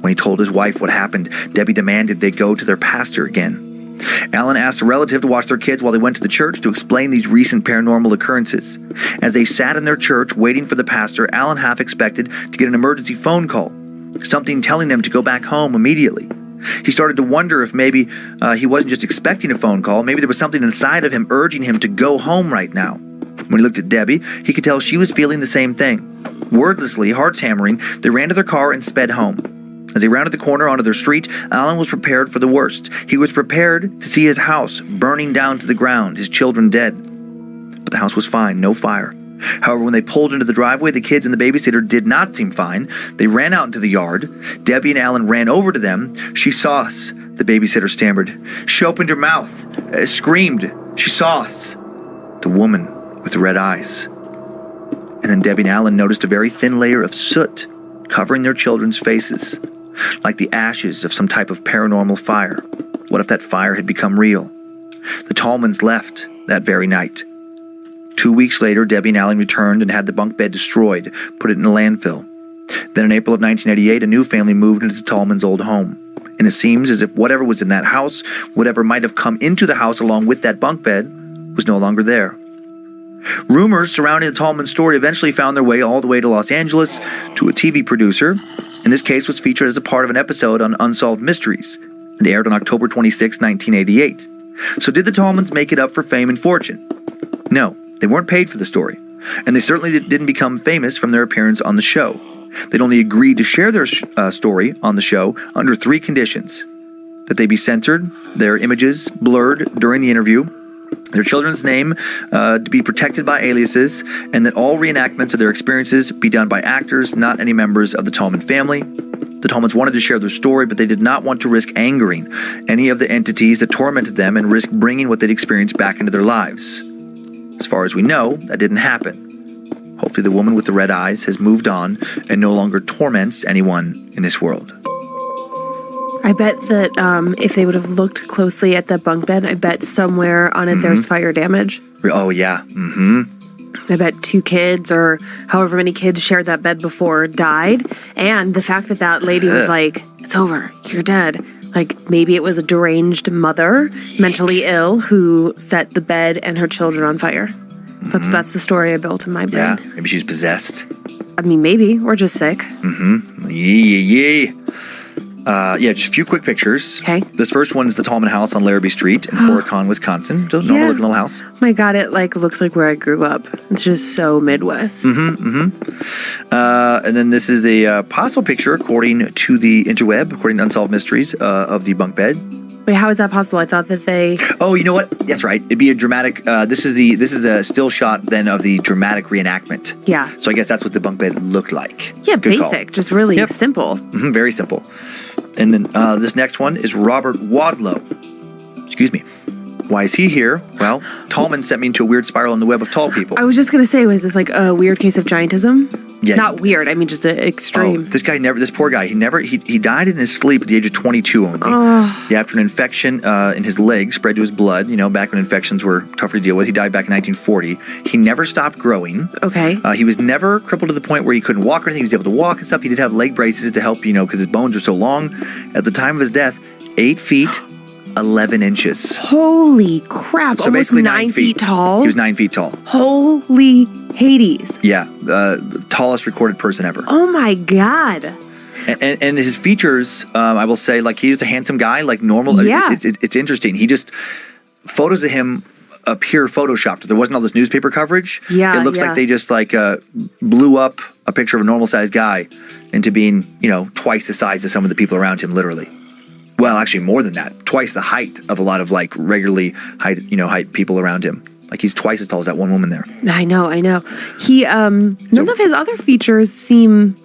When he told his wife what happened, Debbie demanded they go to their pastor again. Alan asked a relative to watch their kids while they went to the church to explain these recent paranormal occurrences. As they sat in their church waiting for the pastor, Alan half expected to get an emergency phone call, something telling them to go back home immediately. He started to wonder if maybe he wasn't just expecting a phone call. Maybe there was something inside of him urging him to go home right now. When he looked at Debbie, he could tell she was feeling the same thing. Wordlessly, hearts hammering, they ran to their car and sped home. As they rounded the corner onto their street, Alan was prepared for the worst. He was prepared to see his house burning down to the ground, his children dead. But the house was fine, no fire. However, when they pulled into the driveway, the kids and the babysitter did not seem fine. They ran out into the yard. Debbie and Alan ran over to them. "She saw us," the babysitter stammered. She opened her mouth, screamed. "She saw us." The woman with the red eyes. And then Debbie and Alan noticed a very thin layer of soot covering their children's faces, like the ashes of some type of paranormal fire. What if that fire had become real? The Tallmans left that very night. 2 weeks later, Debbie and Alan returned and had the bunk bed destroyed, put it in a landfill. Then in April of 1988, a new family moved into the Tallmans' old home. And it seems as if whatever was in that house, whatever might have come into the house along with that bunk bed, was no longer there. Rumors surrounding the Tallman story eventually found their way all the way to Los Angeles to a TV producer. And this case was featured as a part of an episode on Unsolved Mysteries. It aired on October 26, 1988. So did the Tallmans make it up for fame and fortune? No. They weren't paid for the story, and they certainly didn't become famous from their appearance on the show. They'd only agreed to share their story on the show under 3 conditions: that they be censored, their images blurred during the interview, their children's name to be protected by aliases, and that all reenactments of their experiences be done by actors, not any members of the Tallman family. The Tallmans wanted to share their story, but they did not want to risk angering any of the entities that tormented them and risk bringing what they'd experienced back into their lives. As far as we know, that didn't happen. Hopefully the woman with the red eyes has moved on and no longer torments anyone in this world. I bet that if they would have looked closely at the bunk bed, I bet somewhere on it there's fire damage. Oh, yeah. Mm-hmm. I bet 2 kids or however many kids shared that bed before died. And the fact that that lady was like, "It's over, you're dead." Like maybe it was a deranged mother, mentally ill, who set the bed and her children on fire. That's the story I built in my brain. Yeah, maybe she's possessed. I mean, maybe, or just sick. Mm-hmm. Yeah. Just a few quick pictures. Okay. This first one is the Tallman house on Larrabee Street in Horicon, Wisconsin. Just a normal looking little house. My God, it looks like where I grew up. It's just so Midwest. And then this is a possible picture, according to the interweb, according to Unsolved Mysteries, of the bunk bed. Wait, how is that possible? I thought that they... Oh, you know what? That's right. It'd be a dramatic... This is a still shot then of the dramatic reenactment. Yeah. So I guess that's what the bunk bed looked like. Yeah, Good basic. call. Just really simple. Very simple. And then this next one is Robert Wadlow. Excuse me. Why is he here? Well, Tallman sent me into a weird spiral in the web of tall people. I was just going to say, was this like a weird case of giantism? Yeah. Not weird. I mean, just an extreme. This poor guy, he died in his sleep at the age of 22 only. Yeah, after an infection in his leg spread to his blood, back when infections were tougher to deal with. He died back in 1940. He never stopped growing. Okay. He was never crippled to the point where he couldn't walk or anything. He was able to walk and stuff. He did have leg braces to help, because his bones are so long. At the time of his death, 8 feet, 11 inches. Holy crap. So almost basically 9 feet tall? He was 9 feet tall. Holy Hades. Yeah, tallest recorded person ever. Oh my God. And his features, I will say, he was a handsome guy, normal. Yeah. It's interesting. He just, photos of him appear photoshopped. There wasn't all this newspaper coverage. Yeah, it looks like they just blew up a picture of a normal sized guy into being, twice the size of some of the people around him, literally. Well, actually more than that. Twice the height of a lot of regularly height people around him. Like he's twice as tall as that one woman there. I know. He none of his other features seem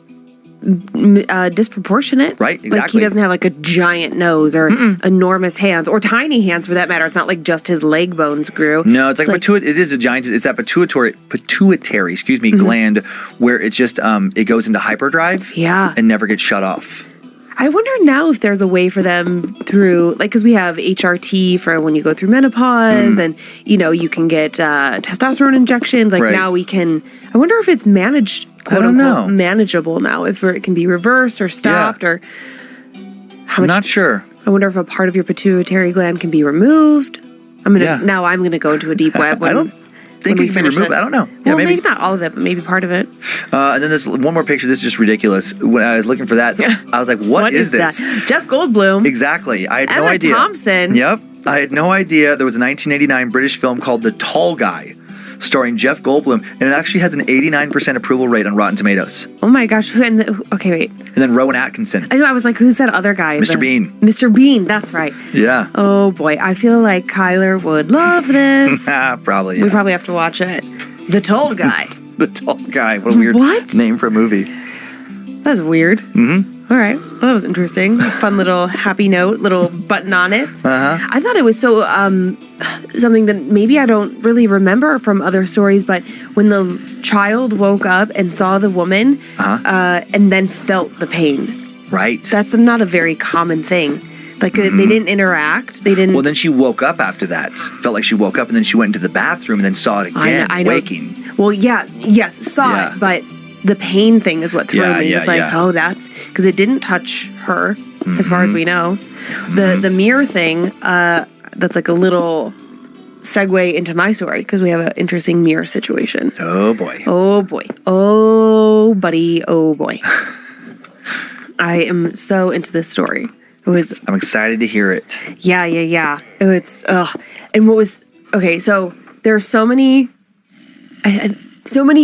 disproportionate. Right, Like exactly. he doesn't have like a giant nose or enormous hands or tiny hands for that matter. It's not like just his leg bones grew. No, it's like it is a giant. It's that pituitary, gland where it's just it goes into hyperdrive. Yeah. And never gets shut off. I wonder now if there's a way for them through, like, because we have HRT for when you go through menopause and, you can get testosterone injections. Like, Right. now we can, I wonder if it's managed, quote don't unquote, know. manageable now, if it can be reversed or stopped or how I'm much. not sure. I wonder if a part of your pituitary gland can be removed. Yeah. Now I'm going to go into a deep web when I don't think when it we can be finish removed. this. I don't know. Yeah, Well, maybe. maybe not all of it, but maybe part of it. And then this one more picture. This is just ridiculous. When I was looking for that, I was like, what is this? That? Jeff Goldblum. Exactly. I had no Emma idea. Thompson. Yep. I had no idea. There was a 1989 British film called The Tall Guy, starring Jeff Goldblum, and it actually has an 89% approval rate on Rotten Tomatoes. Oh my gosh. Okay, wait. And then Rowan Atkinson. I know. I was like, who's that other guy? Mr. Bean. Mr. Bean. That's right. Yeah. Oh boy, I feel like Kyler would love this. Probably. We Yeah. probably have to watch it. The Tall Guy. The Tall Guy. What a weird What? name for a movie. That's weird. Mm-hmm. All right. Well, that was interesting. Fun little happy note, little button on it. Uh-huh. I thought it was so something that maybe I don't really remember from other stories, but when the child woke up and saw the woman and then felt the pain. Right. That's not a very common thing. Like they didn't interact. They didn't. Well, then she woke up after that. Felt like she woke up, and then she went into the bathroom and then saw it again, I know. waking. Well, saw Yeah. it, but the pain thing is what threw Yeah, me. yeah, It's like, yeah. oh, that's because it didn't touch her, as far as we know. The mirror thing, that's like a little segue into my story because we have an interesting mirror situation. Oh boy. Oh boy. Oh buddy. Oh boy. I am so into this story. It was I'm excited to hear it. yeah. It was and what was okay, so there are so many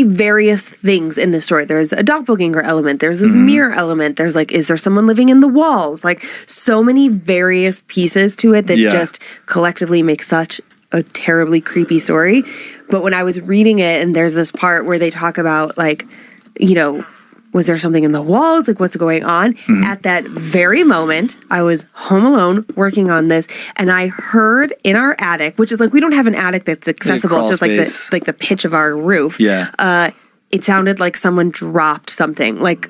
various things in this story. There's a doppelganger element, there's this mirror element, there's like, is there someone living in the walls? Like so many various pieces to it that Yeah. just collectively make such a terribly creepy story. But when I was reading it and there's this part where they talk about like, was there something in the walls? Like, what's going on? At that very moment, I was home alone working on this, and I heard in our attic, which is like, we don't have an attic that's accessible. It's just space. like the pitch of our roof. Yeah. It sounded like someone dropped something, like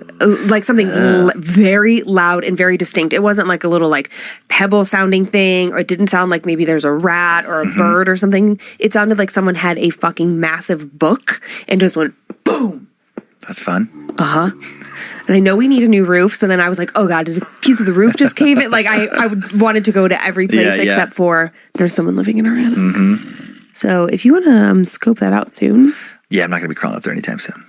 something very loud and very distinct. It wasn't like a little like pebble sounding thing, or it didn't sound like maybe there's a rat or a bird or something. It sounded like someone had a fucking massive book and just went boom. That's fun. And I know we need a new roof. So then I was like, oh God, did a piece of the roof just cave in? Like I wanted to go to every place Yeah. except for there's someone living in our attic. So if you want to scope that out soon. Yeah, I'm not going to be crawling up there anytime soon.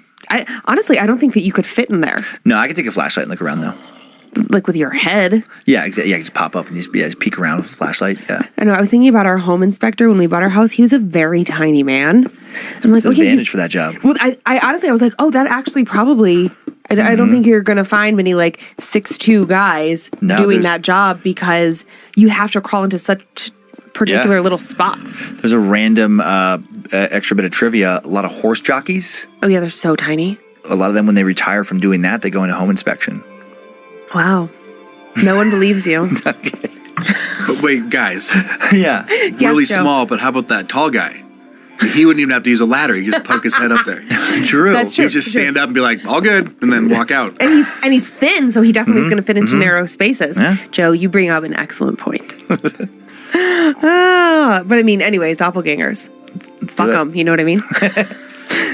Honestly, I don't think that you could fit in there. No, I can take a flashlight and look around though. Like with your head. Yeah, exactly. Yeah, just pop up and just peek around with a flashlight. Yeah. I know. I was thinking about our home inspector when we bought our house. He was a very tiny man. I'm like, It's an okay. advantage for that job. Well, I honestly, I was like, oh, that actually probably. I don't think you're going to find many like 6'2" guys No, doing there's- that job because you have to crawl into such particular Yeah. little spots. There's a random extra bit of trivia. A lot of horse jockeys. Oh yeah, they're so tiny. A lot of them, when they retire from doing that, they go into home inspection. Wow. No one believes you. But wait, guys, Yeah. really Joe. small, but how about that tall guy? He wouldn't even have to use a ladder. He just poke his head up there. True. That's He true. would just stand up and be like, all good, and then walk out. And he's thin, so he definitely is going to fit into narrow spaces. Yeah. Joe, you bring up an excellent point. But I mean, anyways, doppelgangers. Fuck it. them, you know what I mean?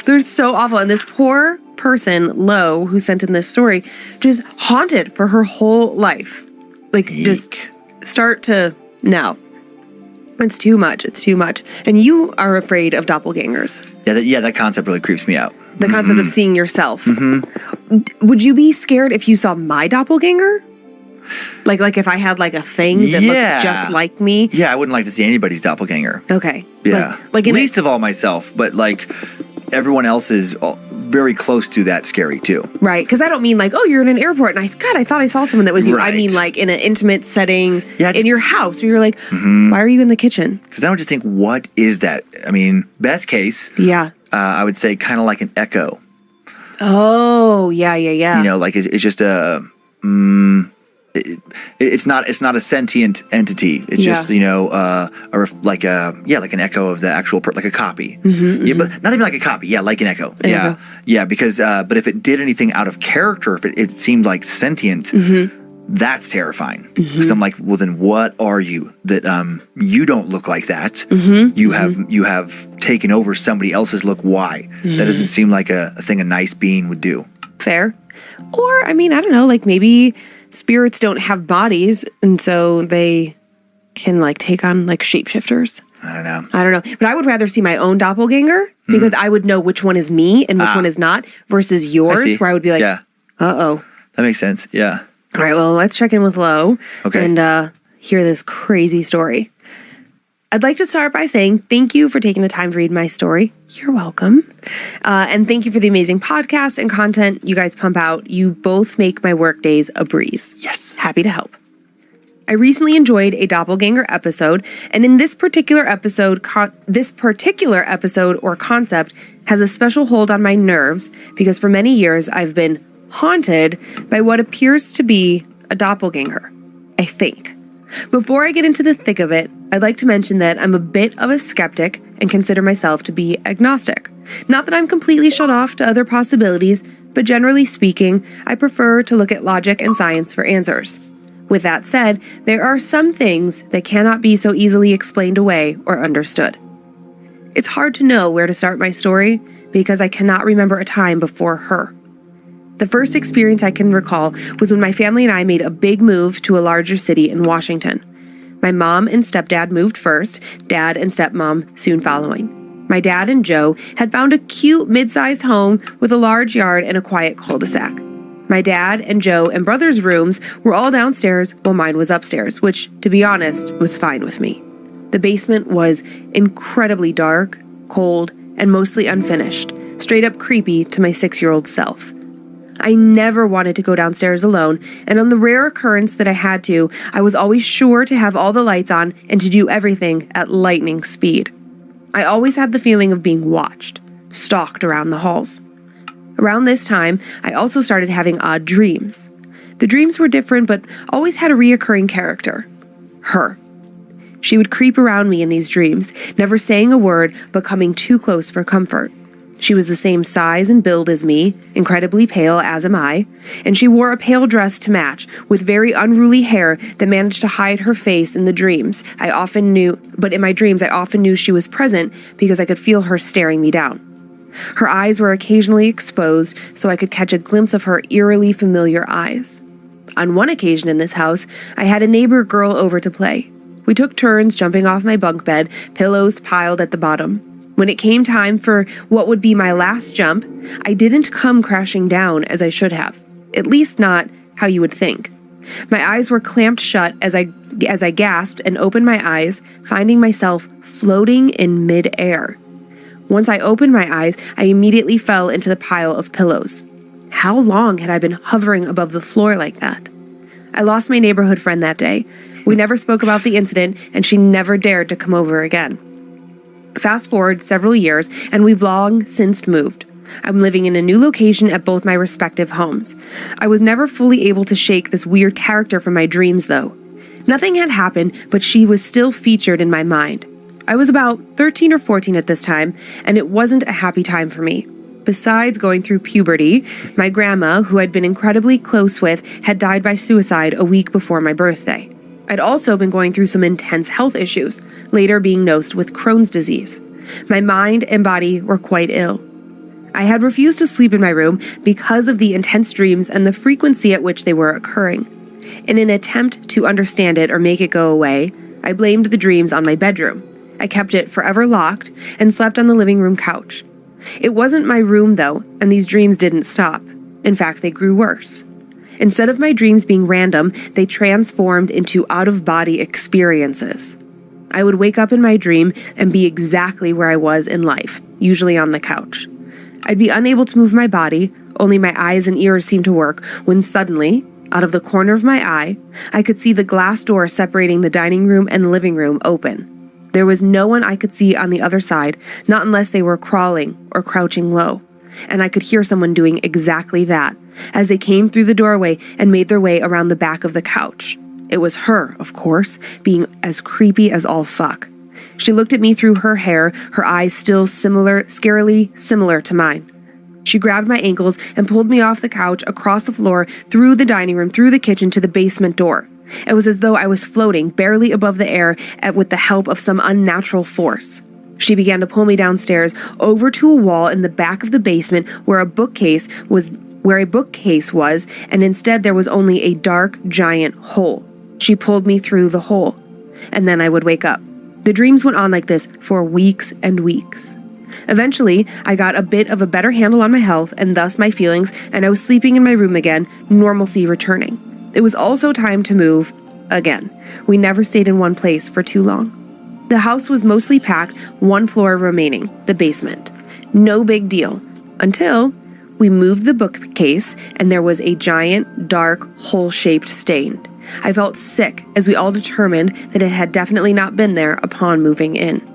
They're so awful. And this poor person, Lo, who sent in this story, just haunted for her whole life. Like, just start to now. It's too much. It's too much. And you are afraid of doppelgangers. Yeah, that concept really creeps me out. The concept of seeing yourself. Would you be scared if you saw my doppelganger? Like if I had like a thing that Yeah. looked just like me? Yeah, I wouldn't like to see anybody's doppelganger. Okay. Yeah. Like in Least of all myself, but like everyone else's very close to that scary too. Right, because I don't mean like, oh, you're in an airport and I thought I saw someone that was you. Right. I mean like in an intimate setting in your house where you're like, Mm-hmm. why are you in the kitchen? Because I would just think, what is that? I mean, best case, Yeah. I would say kind of like an echo. Oh, yeah. You know, like it's just a. It's not a sentient entity. It's just, you know, like an echo of the actual like a copy. Yeah, but not even like a copy. Yeah, like an echo. Yeah. Because but if it did anything out of character, if it seemed like sentient, that's terrifying. Because I'm like, well, then what are you? That you don't look like that. You have taken over somebody else's look. Why? That doesn't seem like a thing a nice being would do. Fair. Or I mean, I don't know. Like maybe spirits don't have bodies, and so they can like take on like shapeshifters. I don't know. But I would rather see my own doppelganger because I would know which one is me and which one is not versus yours, where I would be like, uh-oh. That makes sense. Yeah. All right, well, let's check in with Lo and hear this crazy story. I'd like to start by saying thank you for taking the time to read my story. You're welcome. And thank you for the amazing podcast and content you guys pump out. You both make my work days a breeze. Yes. Happy to help. I recently enjoyed a doppelganger episode, and in this particular episode or concept has a special hold on my nerves because for many years I've been haunted by what appears to be a doppelganger, I think. Before I get into the thick of it, I'd like to mention that I'm a bit of a skeptic and consider myself to be agnostic. Not that I'm completely shut off to other possibilities, but generally speaking, I prefer to look at logic and science for answers. With that said, there are some things that cannot be so easily explained away or understood. It's hard to know where to start my story because I cannot remember a time before her. The first experience I can recall was when my family and I made a big move to a larger city in Washington. My mom and stepdad moved first, dad and stepmom soon following. My dad and Joe had found a cute mid-sized home with a large yard and a quiet cul-de-sac. My dad and Joe and brother's rooms were all downstairs while mine was upstairs, which, to be honest, was fine with me. The basement was incredibly dark, cold, and mostly unfinished, straight up creepy to my 6-year-old self. I never wanted to go downstairs alone, and on the rare occurrence that I had to, I was always sure to have all the lights on and to do everything at lightning speed. I always had the feeling of being watched, stalked around the halls. Around this time, I also started having odd dreams. The dreams were different, but always had a reoccurring character. Her. She would creep around me in these dreams, never saying a word, but coming too close for comfort. She was the same size and build as me, incredibly pale as am I, and she wore a pale dress to match, with very unruly hair that managed to hide her face in the dreams. But in my dreams I often knew she was present because I could feel her staring me down. Her eyes were occasionally exposed, so I could catch a glimpse of her eerily familiar eyes. On one occasion in this house, I had a neighbor girl over to play. We took turns jumping off my bunk bed, pillows piled at the bottom. When it came time for what would be my last jump, I didn't come crashing down as I should have. At least not how you would think. My eyes were clamped shut as I gasped and opened my eyes, finding myself floating in mid-air. Once I opened my eyes, I immediately fell into the pile of pillows. How long had I been hovering above the floor like that? I lost my neighborhood friend that day. We never spoke about the incident, and she never dared to come over again. Fast forward several years, and we've long since moved. I'm living in a new location at both my respective homes. I was never fully able to shake this weird character from my dreams, though. Nothing had happened, but she was still featured in my mind. I was about 13 or 14 at this time, and it wasn't a happy time for me. Besides going through puberty, my grandma, who I'd been incredibly close with, had died by suicide a week before my birthday. I'd also been going through some intense health issues, later being diagnosed with Crohn's disease. My mind and body were quite ill. I had refused to sleep in my room because of the intense dreams and the frequency at which they were occurring. In an attempt to understand it or make it go away, I blamed the dreams on my bedroom. I kept it forever locked and slept on the living room couch. It wasn't my room, though, and these dreams didn't stop. In fact, they grew worse. Instead of my dreams being random, they transformed into out-of-body experiences. I would wake up in my dream and be exactly where I was in life, usually on the couch. I'd be unable to move my body, only my eyes and ears seemed to work, when suddenly, out of the corner of my eye, I could see the glass door separating the dining room and the living room open. There was no one I could see on the other side, not unless they were crawling or crouching low. And I could hear someone doing exactly that, as they came through the doorway and made their way around the back of the couch. It was her, of course, being as creepy as all fuck. She looked at me through her hair, her eyes still scarily similar to mine. She grabbed my ankles and pulled me off the couch, across the floor, through the dining room, through the kitchen to the basement door. It was as though I was floating barely above the air with the help of some unnatural force. She began to pull me downstairs, over to a wall in the back of the basement where a bookcase was, and instead there was only a dark, giant hole. She pulled me through the hole, and then I would wake up. The dreams went on like this for weeks and weeks. Eventually, I got a bit of a better handle on my health and thus my feelings, and I was sleeping in my room again, normalcy returning. It was also time to move again. We never stayed in one place for too long. The house was mostly packed, one floor remaining, the basement. No big deal. Until we moved the bookcase and there was a giant, dark, hole-shaped stain. I felt sick as we all determined that it had definitely not been there upon moving in.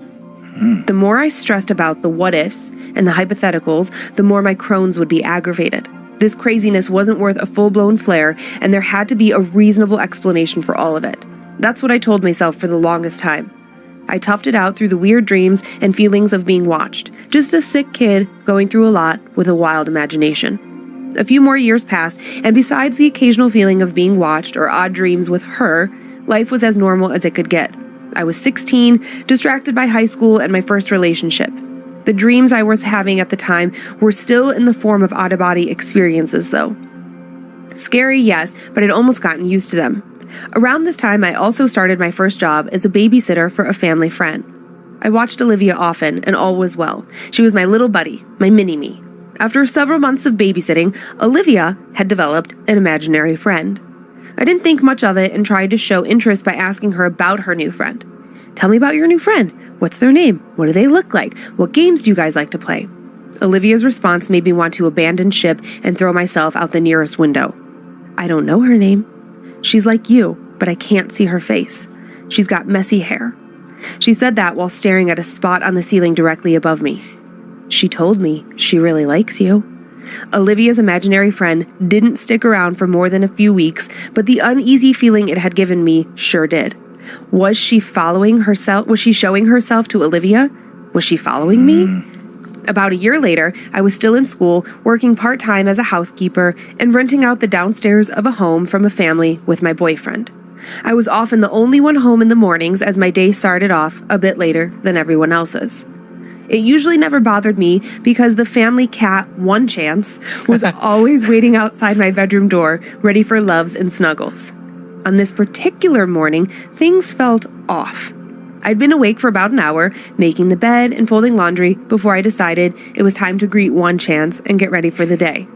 The more I stressed about the what-ifs and the hypotheticals, the more my Crohn's would be aggravated. This craziness wasn't worth a full-blown flare, and there had to be a reasonable explanation for all of it. That's what I told myself for the longest time. I toughed it out through the weird dreams and feelings of being watched. Just a sick kid going through a lot with a wild imagination. A few more years passed, and besides the occasional feeling of being watched or odd dreams with her, life was as normal as it could get. I was 16, distracted by high school and my first relationship. The dreams I was having at the time were still in the form of out-of-body experiences, though. Scary, yes, but I'd almost gotten used to them. Around this time, I also started my first job as a babysitter for a family friend. I watched Olivia often, and all was well. She was my little buddy, my mini-me. After several months of babysitting, Olivia had developed an imaginary friend. I didn't think much of it and tried to show interest by asking her about her new friend. Tell me about your new friend. What's their name? What do they look like? What games do you guys like to play? Olivia's response made me want to abandon ship and throw myself out the nearest window. I don't know her name. She's like you, but I can't see her face. She's got messy hair. She said that while staring at a spot on the ceiling directly above me. She told me she really likes you. Olivia's imaginary friend didn't stick around for more than a few weeks, but the uneasy feeling it had given me sure did. Was she following herself? Was she showing herself to Olivia? Was she following me? About a year later, I was still in school, working part-time as a housekeeper and renting out the downstairs of a home from a family with my boyfriend. I was often the only one home in the mornings as my day started off a bit later than everyone else's. It usually never bothered me because the family cat, One Chance, was always waiting outside my bedroom door, ready for loves and snuggles. On this particular morning, things felt off. I'd been awake for about an hour, making the bed and folding laundry before I decided it was time to greet One Chance and get ready for the day.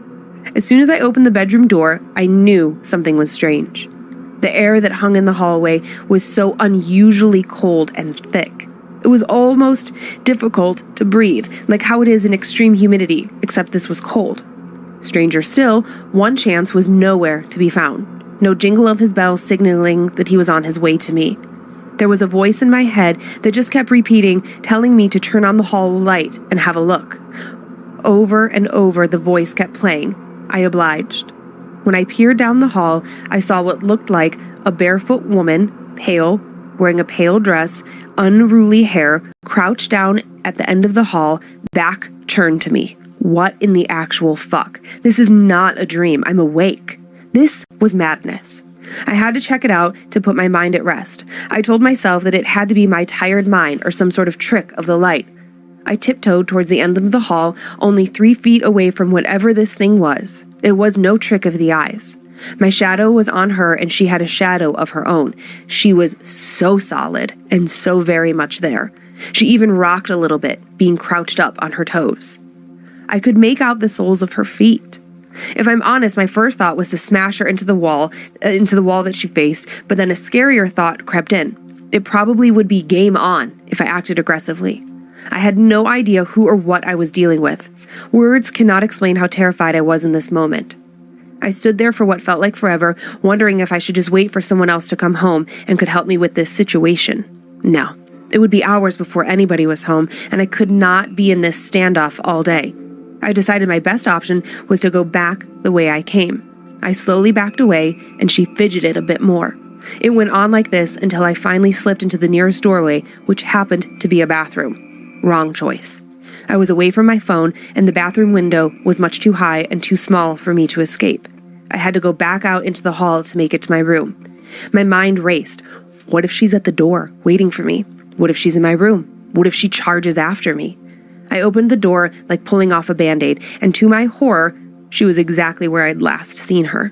As soon as I opened the bedroom door, I knew something was strange. The air that hung in the hallway was so unusually cold and thick. It was almost difficult to breathe, like how it is in extreme humidity, except this was cold. Stranger still, One Chance was nowhere to be found. No jingle of his bell signaling that he was on his way to me. There was a voice in my head that just kept repeating, telling me to turn on the hall light and have a look. Over and over the voice kept playing. I obliged. When I peered down the hall, I saw what looked like a barefoot woman, pale, wearing a pale dress, unruly hair, crouched down at the end of the hall, back turned to me. What in the actual fuck? This is not a dream. I'm awake. This was madness. I had to check it out to put my mind at rest. I told myself that it had to be my tired mind or some sort of trick of the light. I tiptoed towards the end of the hall, only 3 feet away from whatever this thing was. It was no trick of the eyes. My shadow was on her, and she had a shadow of her own. She was so solid and so very much there. She even rocked a little bit, being crouched up on her toes. I could make out the soles of her feet. If I'm honest, my first thought was to smash her into the wall that she faced, but then a scarier thought crept in. It probably would be game on if I acted aggressively. I had no idea who or what I was dealing with. Words cannot explain how terrified I was in this moment. I stood there for what felt like forever, wondering if I should just wait for someone else to come home and could help me with this situation. No, it would be hours before anybody was home, and I could not be in this standoff all day. I decided my best option was to go back the way I came. I slowly backed away, and she fidgeted a bit more. It went on like this until I finally slipped into the nearest doorway, which happened to be a bathroom. Wrong choice. I was away from my phone, and the bathroom window was much too high and too small for me to escape. I had to go back out into the hall to make it to my room. My mind raced. What if she's at the door, waiting for me? What if she's in my room? What if she charges after me? I opened the door like pulling off a Band-Aid, and to my horror, she was exactly where I'd last seen her.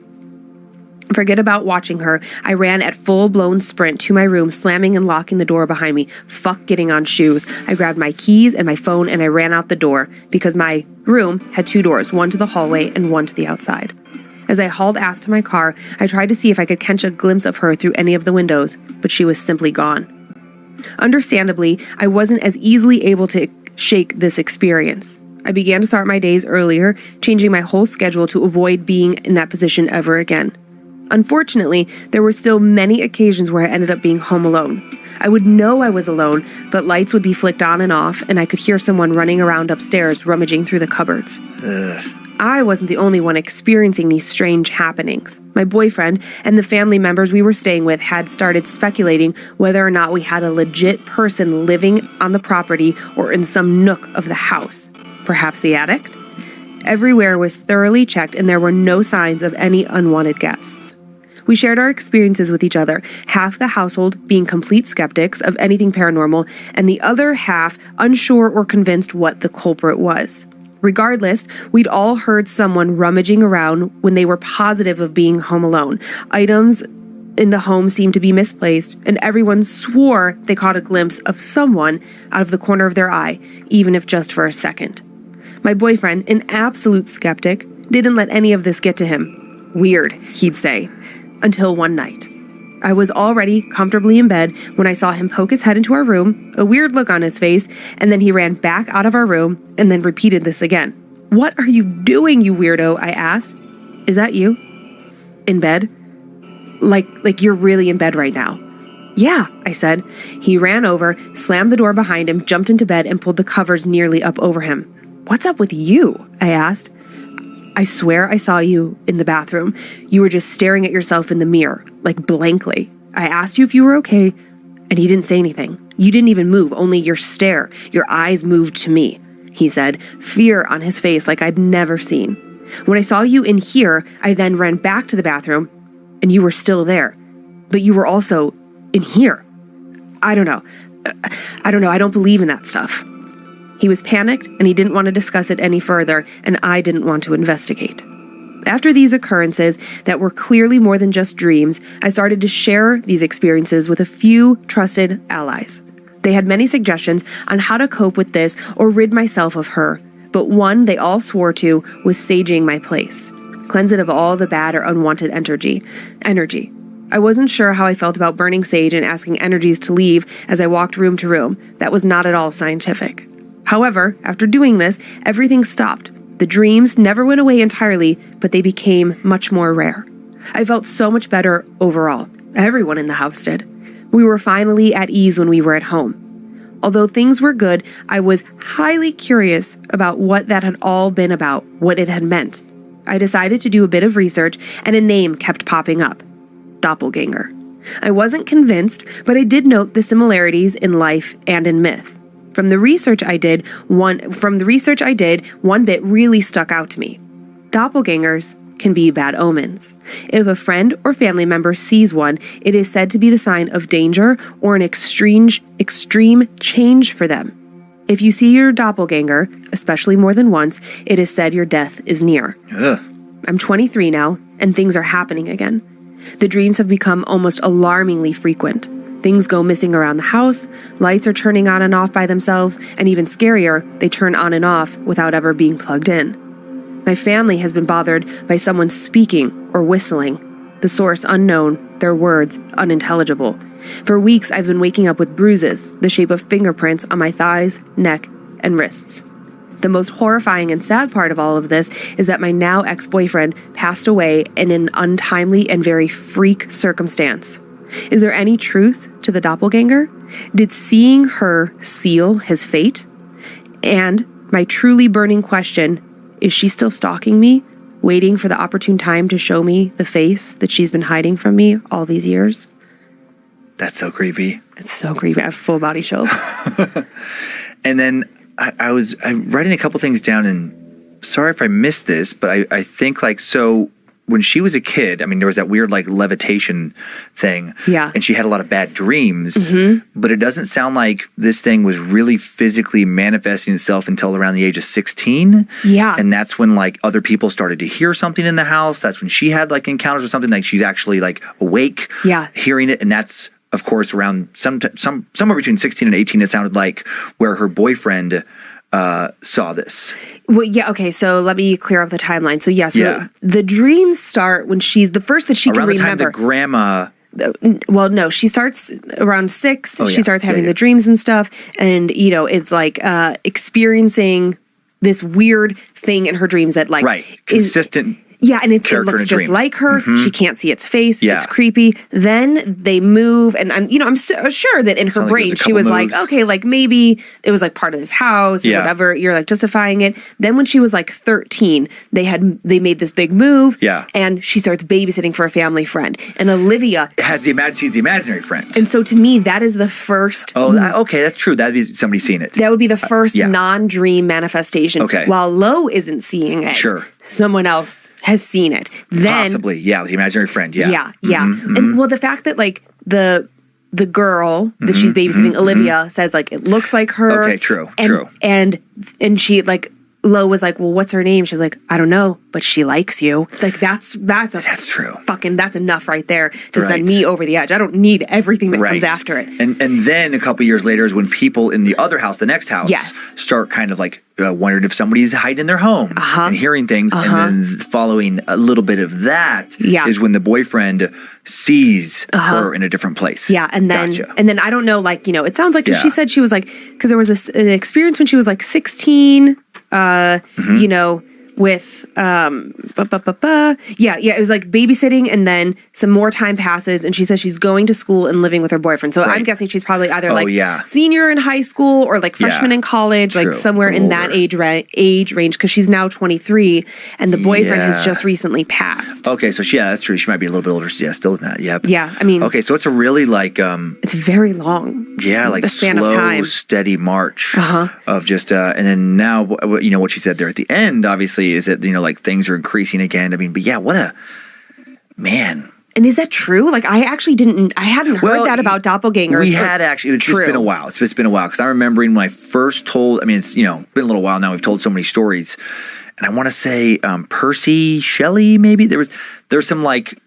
Forget about watching her. I ran at full-blown sprint to my room, slamming and locking the door behind me. Fuck getting on shoes. I grabbed my keys and my phone and I ran out the door because my room had 2 doors, one to the hallway and one to the outside. As I hauled ass to my car, I tried to see if I could catch a glimpse of her through any of the windows, but she was simply gone. Understandably, I wasn't as easily able to shake this experience. I began to start my days earlier, changing my whole schedule to avoid being in that position ever again. Unfortunately, there were still many occasions where I ended up being home alone. I would know I was alone, but lights would be flicked on and off, and I could hear someone running around upstairs, rummaging through the cupboards. I wasn't the only one experiencing these strange happenings. My boyfriend and the family members we were staying with had started speculating whether or not we had a legit person living on the property or in some nook of the house. Perhaps the attic? Everywhere was thoroughly checked, and there were no signs of any unwanted guests. We shared our experiences with each other, half the household being complete skeptics of anything paranormal, and the other half unsure or convinced what the culprit was. Regardless, we'd all heard someone rummaging around when they were positive of being home alone. Items in the home seemed to be misplaced, and everyone swore they caught a glimpse of someone out of the corner of their eye, even if just for a second. My boyfriend, an absolute skeptic, didn't let any of this get to him. Weird, he'd say. Until one night. I was already comfortably in bed when I saw him poke his head into our room, a weird look on his face, and then he ran back out of our room and then repeated this again. "What are you doing, you weirdo?" I asked. "Is that you? In bed? Like you're really in bed right now?" "Yeah," I said. He ran over, slammed the door behind him, jumped into bed, and pulled the covers nearly up over him. "What's up with you?" I asked. "I swear I saw you in the bathroom. You were just staring at yourself in the mirror, like blankly. I asked you if you were okay, and he didn't say anything. You didn't even move, only your stare. Your eyes moved to me," he said, fear on his face like I'd never seen. "When I saw you in here, I then ran back to the bathroom, and you were still there. But you were also in here. I don't know. I don't believe in that stuff." He was panicked, and he didn't want to discuss it any further, and I didn't want to investigate. After these occurrences that were clearly more than just dreams, I started to share these experiences with a few trusted allies. They had many suggestions on how to cope with this or rid myself of her, but one they all swore to was saging my place. Cleanse it of all the bad or unwanted energy. I wasn't sure how I felt about burning sage and asking energies to leave as I walked room to room. That was not at all scientific. However, after doing this, everything stopped. The dreams never went away entirely, but they became much more rare. I felt so much better overall. Everyone in the house did. We were finally at ease when we were at home. Although things were good, I was highly curious about what that had all been about, what it had meant. I decided to do a bit of research, and a name kept popping up. Doppelganger. I wasn't convinced, but I did note the similarities in life and in myth. From the research I did, one bit really stuck out to me. Doppelgangers can be bad omens. If a friend or family member sees one, it is said to be the sign of danger or an extreme change for them. If you see your doppelganger, especially more than once, it is said your death is near. Ugh. I'm 23 now, and things are happening again. The dreams have become almost alarmingly frequent. Things go missing around the house, lights are turning on and off by themselves, and even scarier, they turn on and off without ever being plugged in. My family has been bothered by someone speaking or whistling. The source unknown, their words unintelligible. For weeks I've been waking up with bruises, the shape of fingerprints on my thighs, neck, and wrists. the most horrifying and sad part of all of this is that my now ex-boyfriend passed away in an untimely and very freak circumstance. Is there any truth to the doppelganger? Did seeing her seal his fate? And my truly burning question, is she still stalking me, waiting for the opportune time to show me the face that she's been hiding from me all these years? That's so creepy. It's so creepy. I have full body chills. And then I was writing a couple things down, and sorry if I missed this, but I think like, so when she was a kid, I mean, there was that weird like levitation thing. Yeah. And she had a lot of bad dreams, but it doesn't sound like this thing was really physically manifesting itself until around the age of 16. Yeah. And that's when like other people started to hear something in the house. That's when she had like encounters with something, like she's actually like awake, hearing it. And that's, of course, around somewhere between 16 and 18, it sounded like, where her boyfriend saw this. Well, yeah, okay, so let me clear up the timeline. So, the dreams start when she's, the first that she around can remember. Around the time the grandma... Well, no, she starts around 6. Oh, she starts having the dreams and stuff. And, you know, it's like experiencing this weird thing in her dreams that like... Right, consistent... Yeah, and it looks just like her. She can't see its face. It's creepy. Then they move, and I'm sure that in her brain she was like, okay, like maybe it was like part of this house, or whatever. You're like justifying it. Then when she was like 13, they made this big move. Yeah, and she starts babysitting for a family friend, and Olivia she's the imaginary friend. And so to me, that is the first. Oh, okay, that's true. That'd be somebody seeing it. That would be the first non-dream manifestation. Okay, while Lo isn't seeing it. Sure. Someone else has seen it. Then possibly, it was the imaginary friend. Yeah. And well, the fact that like the girl that she's babysitting, Olivia, says like it looks like her. Okay, true. And she like Lo was like, well, what's her name? She's like, I don't know, but she likes you. Like that's true. Fucking that's enough right there to send me over the edge. I don't need everything that comes after it. And then a couple years later is when people in the other house, the next house, start kind of like wondering if somebody's hiding in their home and hearing things. And then following a little bit of that is when the boyfriend sees her in a different place. Yeah, and then I don't know, like, you know, it sounds like she said she was like, because there was an experience when she was like 16. You know, with it was like babysitting, and then some more time passes, and she says she's going to school and living with her boyfriend. So I'm guessing she's probably either senior in high school or like freshman in college, like somewhere in that age range, because she's now 23 and the boyfriend has just recently passed. Okay, so that's true. She might be a little bit older. Yeah, still in that. Yep. Yeah, I mean, okay, so it's a really like it's very long. Yeah, like span slow, of time. Steady march of just and then now, you know, what she said there at the end, obviously, is that, you know, like things are increasing again. I mean, but what a man. And is that true? Like, I hadn't heard that about doppelgangers. We had actually, it's just been a while. It's just been a while, because I'm remembering when I first told, I mean, it's, you know, been a little while now. We've told so many stories. And I want to say Percy Shelley, maybe. There's some like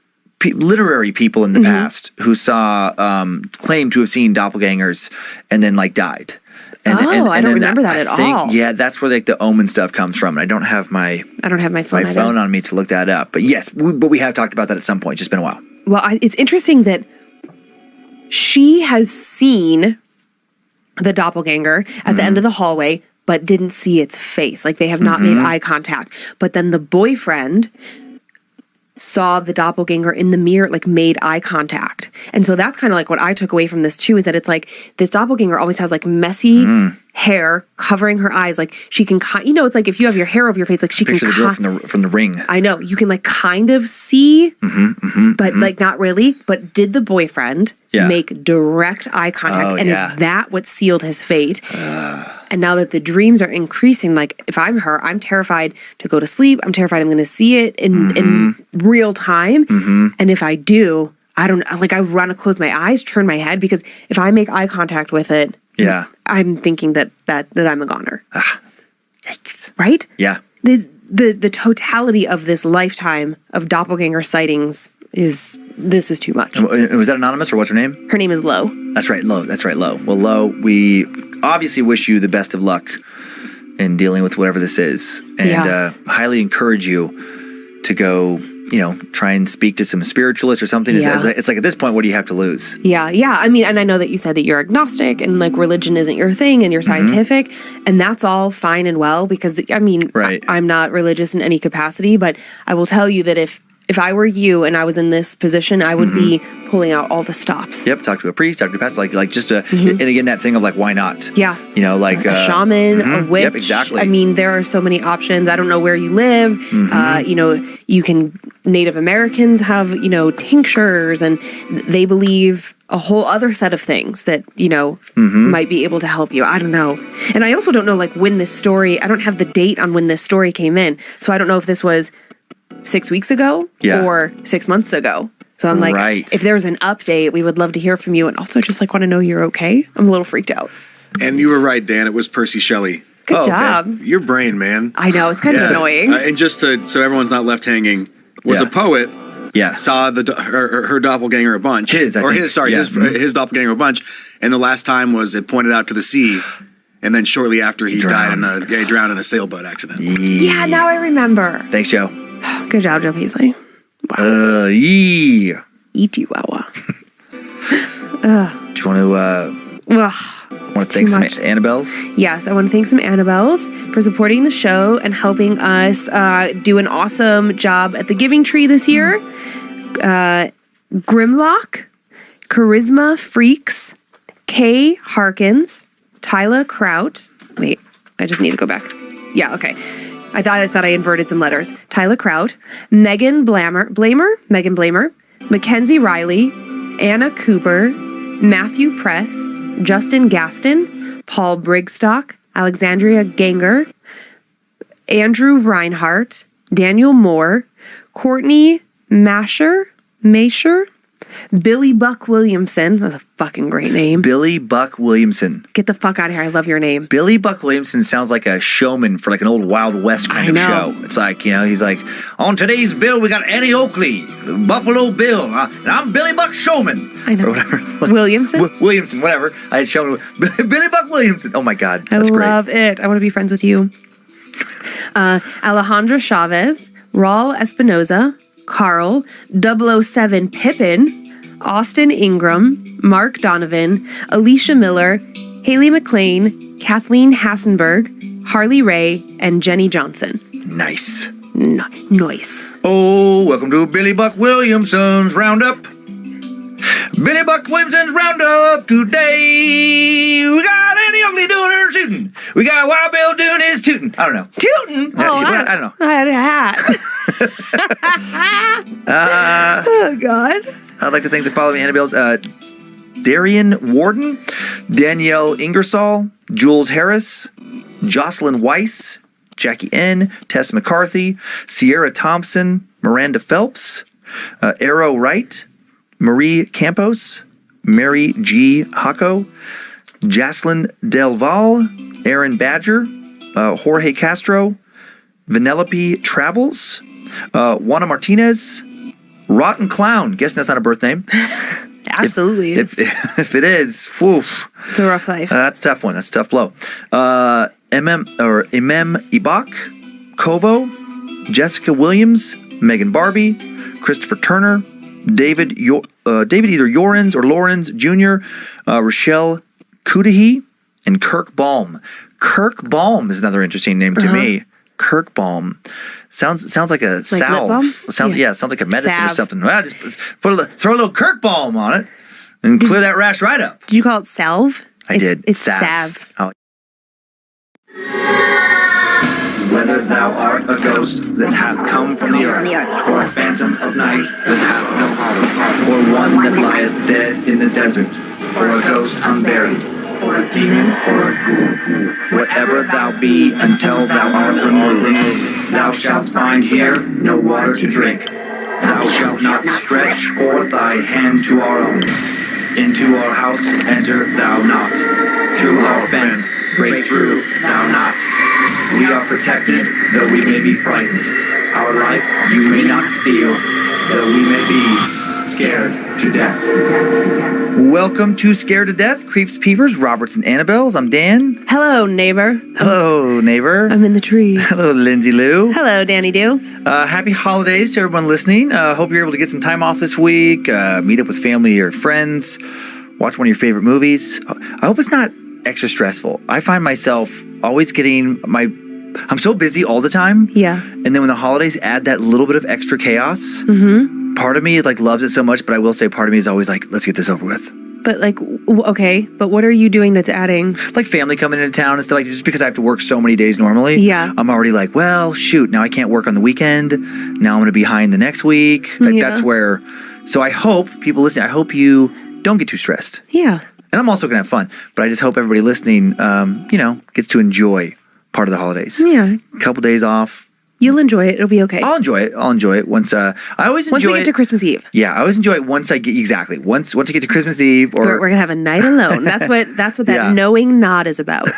literary people in the past who claimed to have seen doppelgangers and then like died. I don't remember that at all. Yeah, that's where like the omen stuff comes from. I don't have my phone on me to look that up. But yes, we have talked about that at some point. It's just been a while. Well, it's interesting that she has seen the doppelganger at the end of the hallway, but didn't see its face. Like, they have not made eye contact. But then the boyfriend saw the doppelganger in the mirror, like made eye contact. And so that's kind of like what I took away from this too, is that it's like this doppelganger always has like messy hair covering her eyes. Like, she can, you know, it's like if you have your hair over your face, like she Picture can... the girl from the Ring. I know. You can like kind of see, but like not really. But did the boyfriend make direct eye contact? And is that what sealed his fate? And now that the dreams are increasing, like if I'm her, I'm terrified to go to sleep. I'm terrified I'm going to see it in real time. And if I do, I don't, like, I want to close my eyes, turn my head, because if I make eye contact with it, I'm thinking that I'm a goner. Yikes. Right? Yeah. The totality of this lifetime of doppelganger sightings is too much. Was that anonymous, or what's her name? Her name is Lo. That's right, Lo. Well, Lo, we obviously wish you the best of luck in dealing with whatever this is, and highly encourage you to go try and speak to some spiritualist or something. Yeah. It's like at this point, what do you have to lose? Yeah. I mean, and I know that you said that you're agnostic and like religion isn't your thing and you're scientific, and that's all fine and well because I mean, Right. I'm not religious in any capacity, but I will tell you that if I were you and I was in this position, I would be pulling out all the stops. Yep, talk to a priest, talk to a pastor, like just and again that thing of like why not? Yeah. Like A shaman, a witch. Yep, exactly. I mean, there are so many options. I don't know where you live. You can, Native Americans have, tinctures and they believe a whole other set of things that, might be able to help you. I don't know. And I also don't know like when this story, I don't have the date on when this story came in. So I don't know if this was 6 weeks ago or 6 months ago. So I'm like, if there's an update, we would love to hear from you. And also just like want to know you're okay. I'm a little freaked out. And you were right, Dan. It was Percy Shelley. Good job. Your brain, man. I know. It's kind of annoying. And just so everyone's not left hanging, was a poet. Yeah. Saw her doppelganger a bunch. His doppelganger a bunch. And the last time was it pointed out to the sea. And then shortly after he drowned in a sailboat accident. Yeah, now I remember. Thanks, Joe. Good job, Joe Paisley. Wow. Yeah. Eat you, Wawa. Do you want to thank some Annabelles? Yes, I want to thank some Annabelles for supporting the show and helping us do an awesome job at the Giving Tree this year. Grimlock, Charisma Freaks, Kay Harkins, Tyla Kraut. Wait, I just need to go back. Yeah, okay. I thought I inverted some letters. Tyla Kraut, Megan Blamer, Mackenzie Riley, Anna Cooper, Matthew Press, Justin Gaston, Paul Brigstock, Alexandria Ganger, Andrew Reinhart, Daniel Moore, Courtney Masher, Billy Buck Williamson. That's a fucking great name. Billy Buck Williamson. Get the fuck out of here. I love your name. Billy Buck Williamson sounds like a showman for like an old Wild West kind of show. It's like, he's like, on today's bill, we got Annie Oakley, Buffalo Bill, and I'm Billy Buck Showman. I know. Or whatever. Williamson? Williamson, whatever. I had shown Billy Buck Williamson. Oh my God. That's great. I love it. I want to be friends with you. Alejandra Chavez, Raul Espinoza, Carl, 007 Pippin, Austin Ingram, Mark Donovan, Alicia Miller, Haley McLean, Kathleen Hassenberg, Harley Ray, and Jenny Johnson. Nice. Nice. Oh, welcome to Billy Buck Williamson's Roundup. Billy Buck Williamson's Roundup today. We got Annie Oakley doing her shooting. We got Wild Bill doing his tooting. I don't know. Tooting? I don't know. I had a hat. Oh, God. I'd like to thank the following Annabelles. Darian Warden, Danielle Ingersoll, Jules Harris, Jocelyn Weiss, Jackie N., Tess McCarthy, Sierra Thompson, Miranda Phelps, Arrow Wright, Marie Campos, Mary G. Hacco, Jaslyn Del Val, Aaron Badger, Jorge Castro, Vanellope Travels, Juana Martinez, Rotten Clown. Guessing that's not a birth name. Absolutely. If it is, woof. It's a rough life. That's a tough one. That's a tough blow. Imam Ibak, Kovo, Jessica Williams, Megan Barbie, Christopher Turner, David either Yorins or Lawrence Jr., Rochelle Kudahi, and Kirk Baum. Kirk Baum is another interesting name to me. Kirk Baum sounds like a salve. Sounds like a medicine or something. Well, just throw a little Kirk Baum on it and clear that rash right up. Did you call it salve? I did. It's salve. Oh. Whether thou art a ghost that hath come from the earth, or a phantom of night that hath no heart, or one that lieth dead in the desert, or a ghost unburied, or a demon, or a ghoul, whatever thou be, until thou art removed, thou shalt find here no water to drink. Thou shalt not stretch forth thy hand to our own. Into our house enter thou not. Through our fence break through thou not. We are protected, though we may be frightened. Our life you may not steal, though we may be Scared to death. Welcome to Scared to Death, Creeps, Peepers, Roberts, and Annabelles. I'm Dan. Hello, neighbor. Hello, neighbor. I'm in the tree. Hello, Lindsay Lou. Hello, Danny Doo. Happy holidays to everyone listening. Hope you're able to get some time off this week, meet up with family or friends, watch one of your favorite movies. I hope it's not extra stressful. I find myself always getting I'm so busy all the time. Yeah. And then when the holidays add that little bit of extra chaos, part of me loves it so much, but I will say part of me is always like, let's get this over with. But okay, but what are you doing that's adding? Like family coming into town and stuff, just because I have to work so many days normally. Yeah. I'm already like, well, shoot, now I can't work on the weekend. Now I'm going to be behind the next week. That's where, so I hope people listening, I hope you don't get too stressed. Yeah. And I'm also going to have fun, but I just hope everybody listening, gets to enjoy part of the holidays. Yeah. A couple days off. You'll enjoy it. It'll be okay. I'll enjoy it once. I always enjoy once we get to Christmas Eve. Yeah, I always enjoy it once I get once I get to Christmas Eve, or we're gonna have a night alone. That's what that knowing nod is about.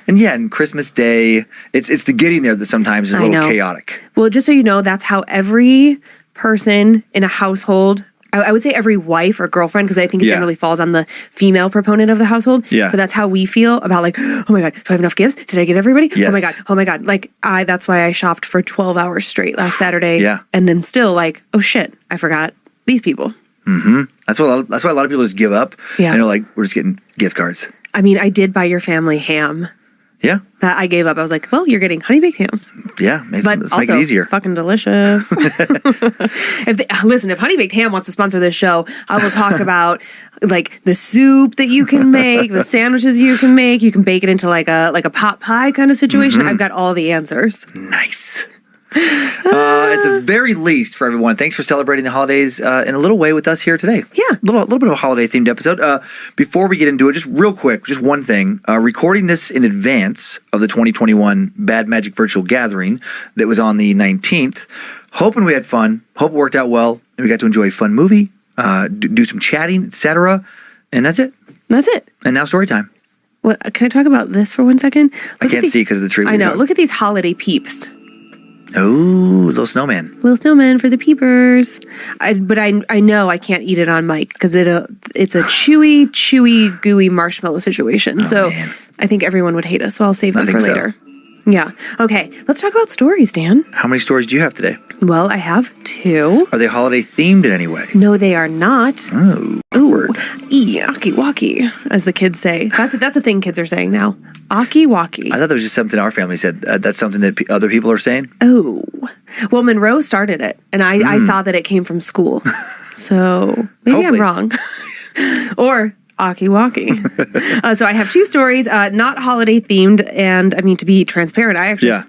and Christmas Day, it's the getting there that sometimes is a little chaotic. Well, just so you know, that's how every person in a household. I would say every wife or girlfriend, because I think it generally falls on the female proponent of the household. Yeah. But that's how we feel about oh my God, do I have enough gifts? Did I get everybody? Yes. Oh my God. That's why I shopped for 12 hours straight last Saturday. Yeah. And I'm still oh shit, I forgot these people. Mm-hmm. That's why a lot of people just give up. Yeah. And they're like, we're just getting gift cards. I mean, I did buy your family ham. Yeah. That I gave up. I was like, well, you're getting honey baked hams. Yeah. Let's make it easier. Fucking delicious. If honey baked ham wants to sponsor this show, I will talk about the soup that you can make, the sandwiches you can make. You can bake it into like a pot pie kind of situation. I've got all the answers. Nice. At the very least, for everyone, thanks for celebrating the holidays in a little way with us here today. Yeah. A little bit of a holiday themed episode. Before we get into it, just real quick, just one thing. Recording this in advance of the 2021 Bad Magic Virtual Gathering that was on the 19th. Hoping we had fun. Hope it worked out well. And we got to enjoy a fun movie, do some chatting, etc. And that's it. That's it. And now story time. Well, can I talk about this for 1 second? I can't see because of the tree. I know. Look at these holiday peeps. Oh, little snowman. Little snowman for the peepers. But I know I can't eat it on mic because it's a chewy, gooey marshmallow situation. Man. I think everyone would hate us, so I'll save them for later. Yeah. Okay, let's talk about stories, Dan. How many stories do you have today? Well, I have 2. Are they holiday themed in any way? No, they are not. Oh, ooh, aki-waki, as the kids say. That's a thing kids are saying now. Aki-waki. I thought that was just something our family said. That's something that other people are saying? Oh. Well, Monroe started it, and I thought that it came from school. So maybe Hopefully. I'm wrong. Or aki-waki. So I have 2 stories, not holiday themed, and I mean, to be transparent, I actually, I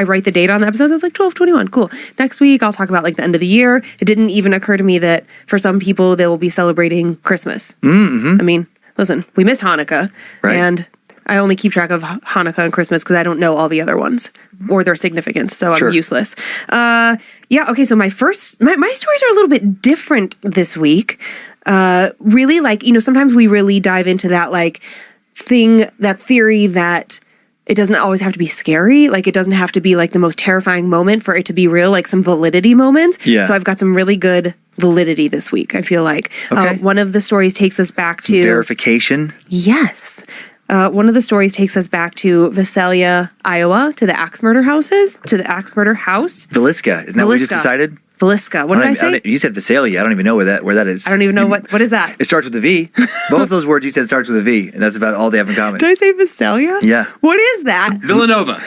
write the date on the episodes, I was like 12/21, cool. Next week, I'll talk about the end of the year. It didn't even occur to me that for some people, they will be celebrating Christmas. Mm-hmm. I mean, listen, we missed Hanukkah, and I only keep track of Hanukkah and Christmas because I don't know all the other ones or their significance, so I'm useless. Okay, so my stories are a little bit different this week. Really, sometimes we really dive into that that theory that it doesn't always have to be scary. It doesn't have to be the most terrifying moment for it to be real, some validity moments. Yeah. So I've got some really good validity this week, I feel like. Okay. One of the stories takes us back to verification. Yes. One of the stories takes us back to Visalia, Iowa, to the axe murder house. Villisca. Isn't that what we just decided? Villisca. What did I say? You said Visalia. I don't even know where that is. I don't even know what is that. It starts with a V. Both those words you said starts with a V, and that's about all they have in common. Did I say Visalia? Yeah. What is that? Villanova.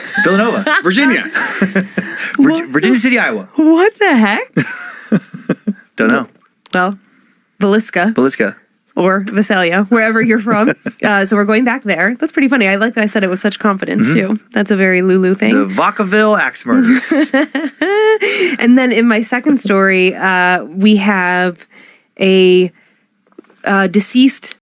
Virginia. Virginia City, Iowa. What the heck? Don't know. Well, Villisca. Or Visalia, wherever you're from. So we're going back there. That's pretty funny. I like that I said it with such confidence, too. That's a very Lulu thing. The Vacaville axe murders. And then in my second story, we have a deceased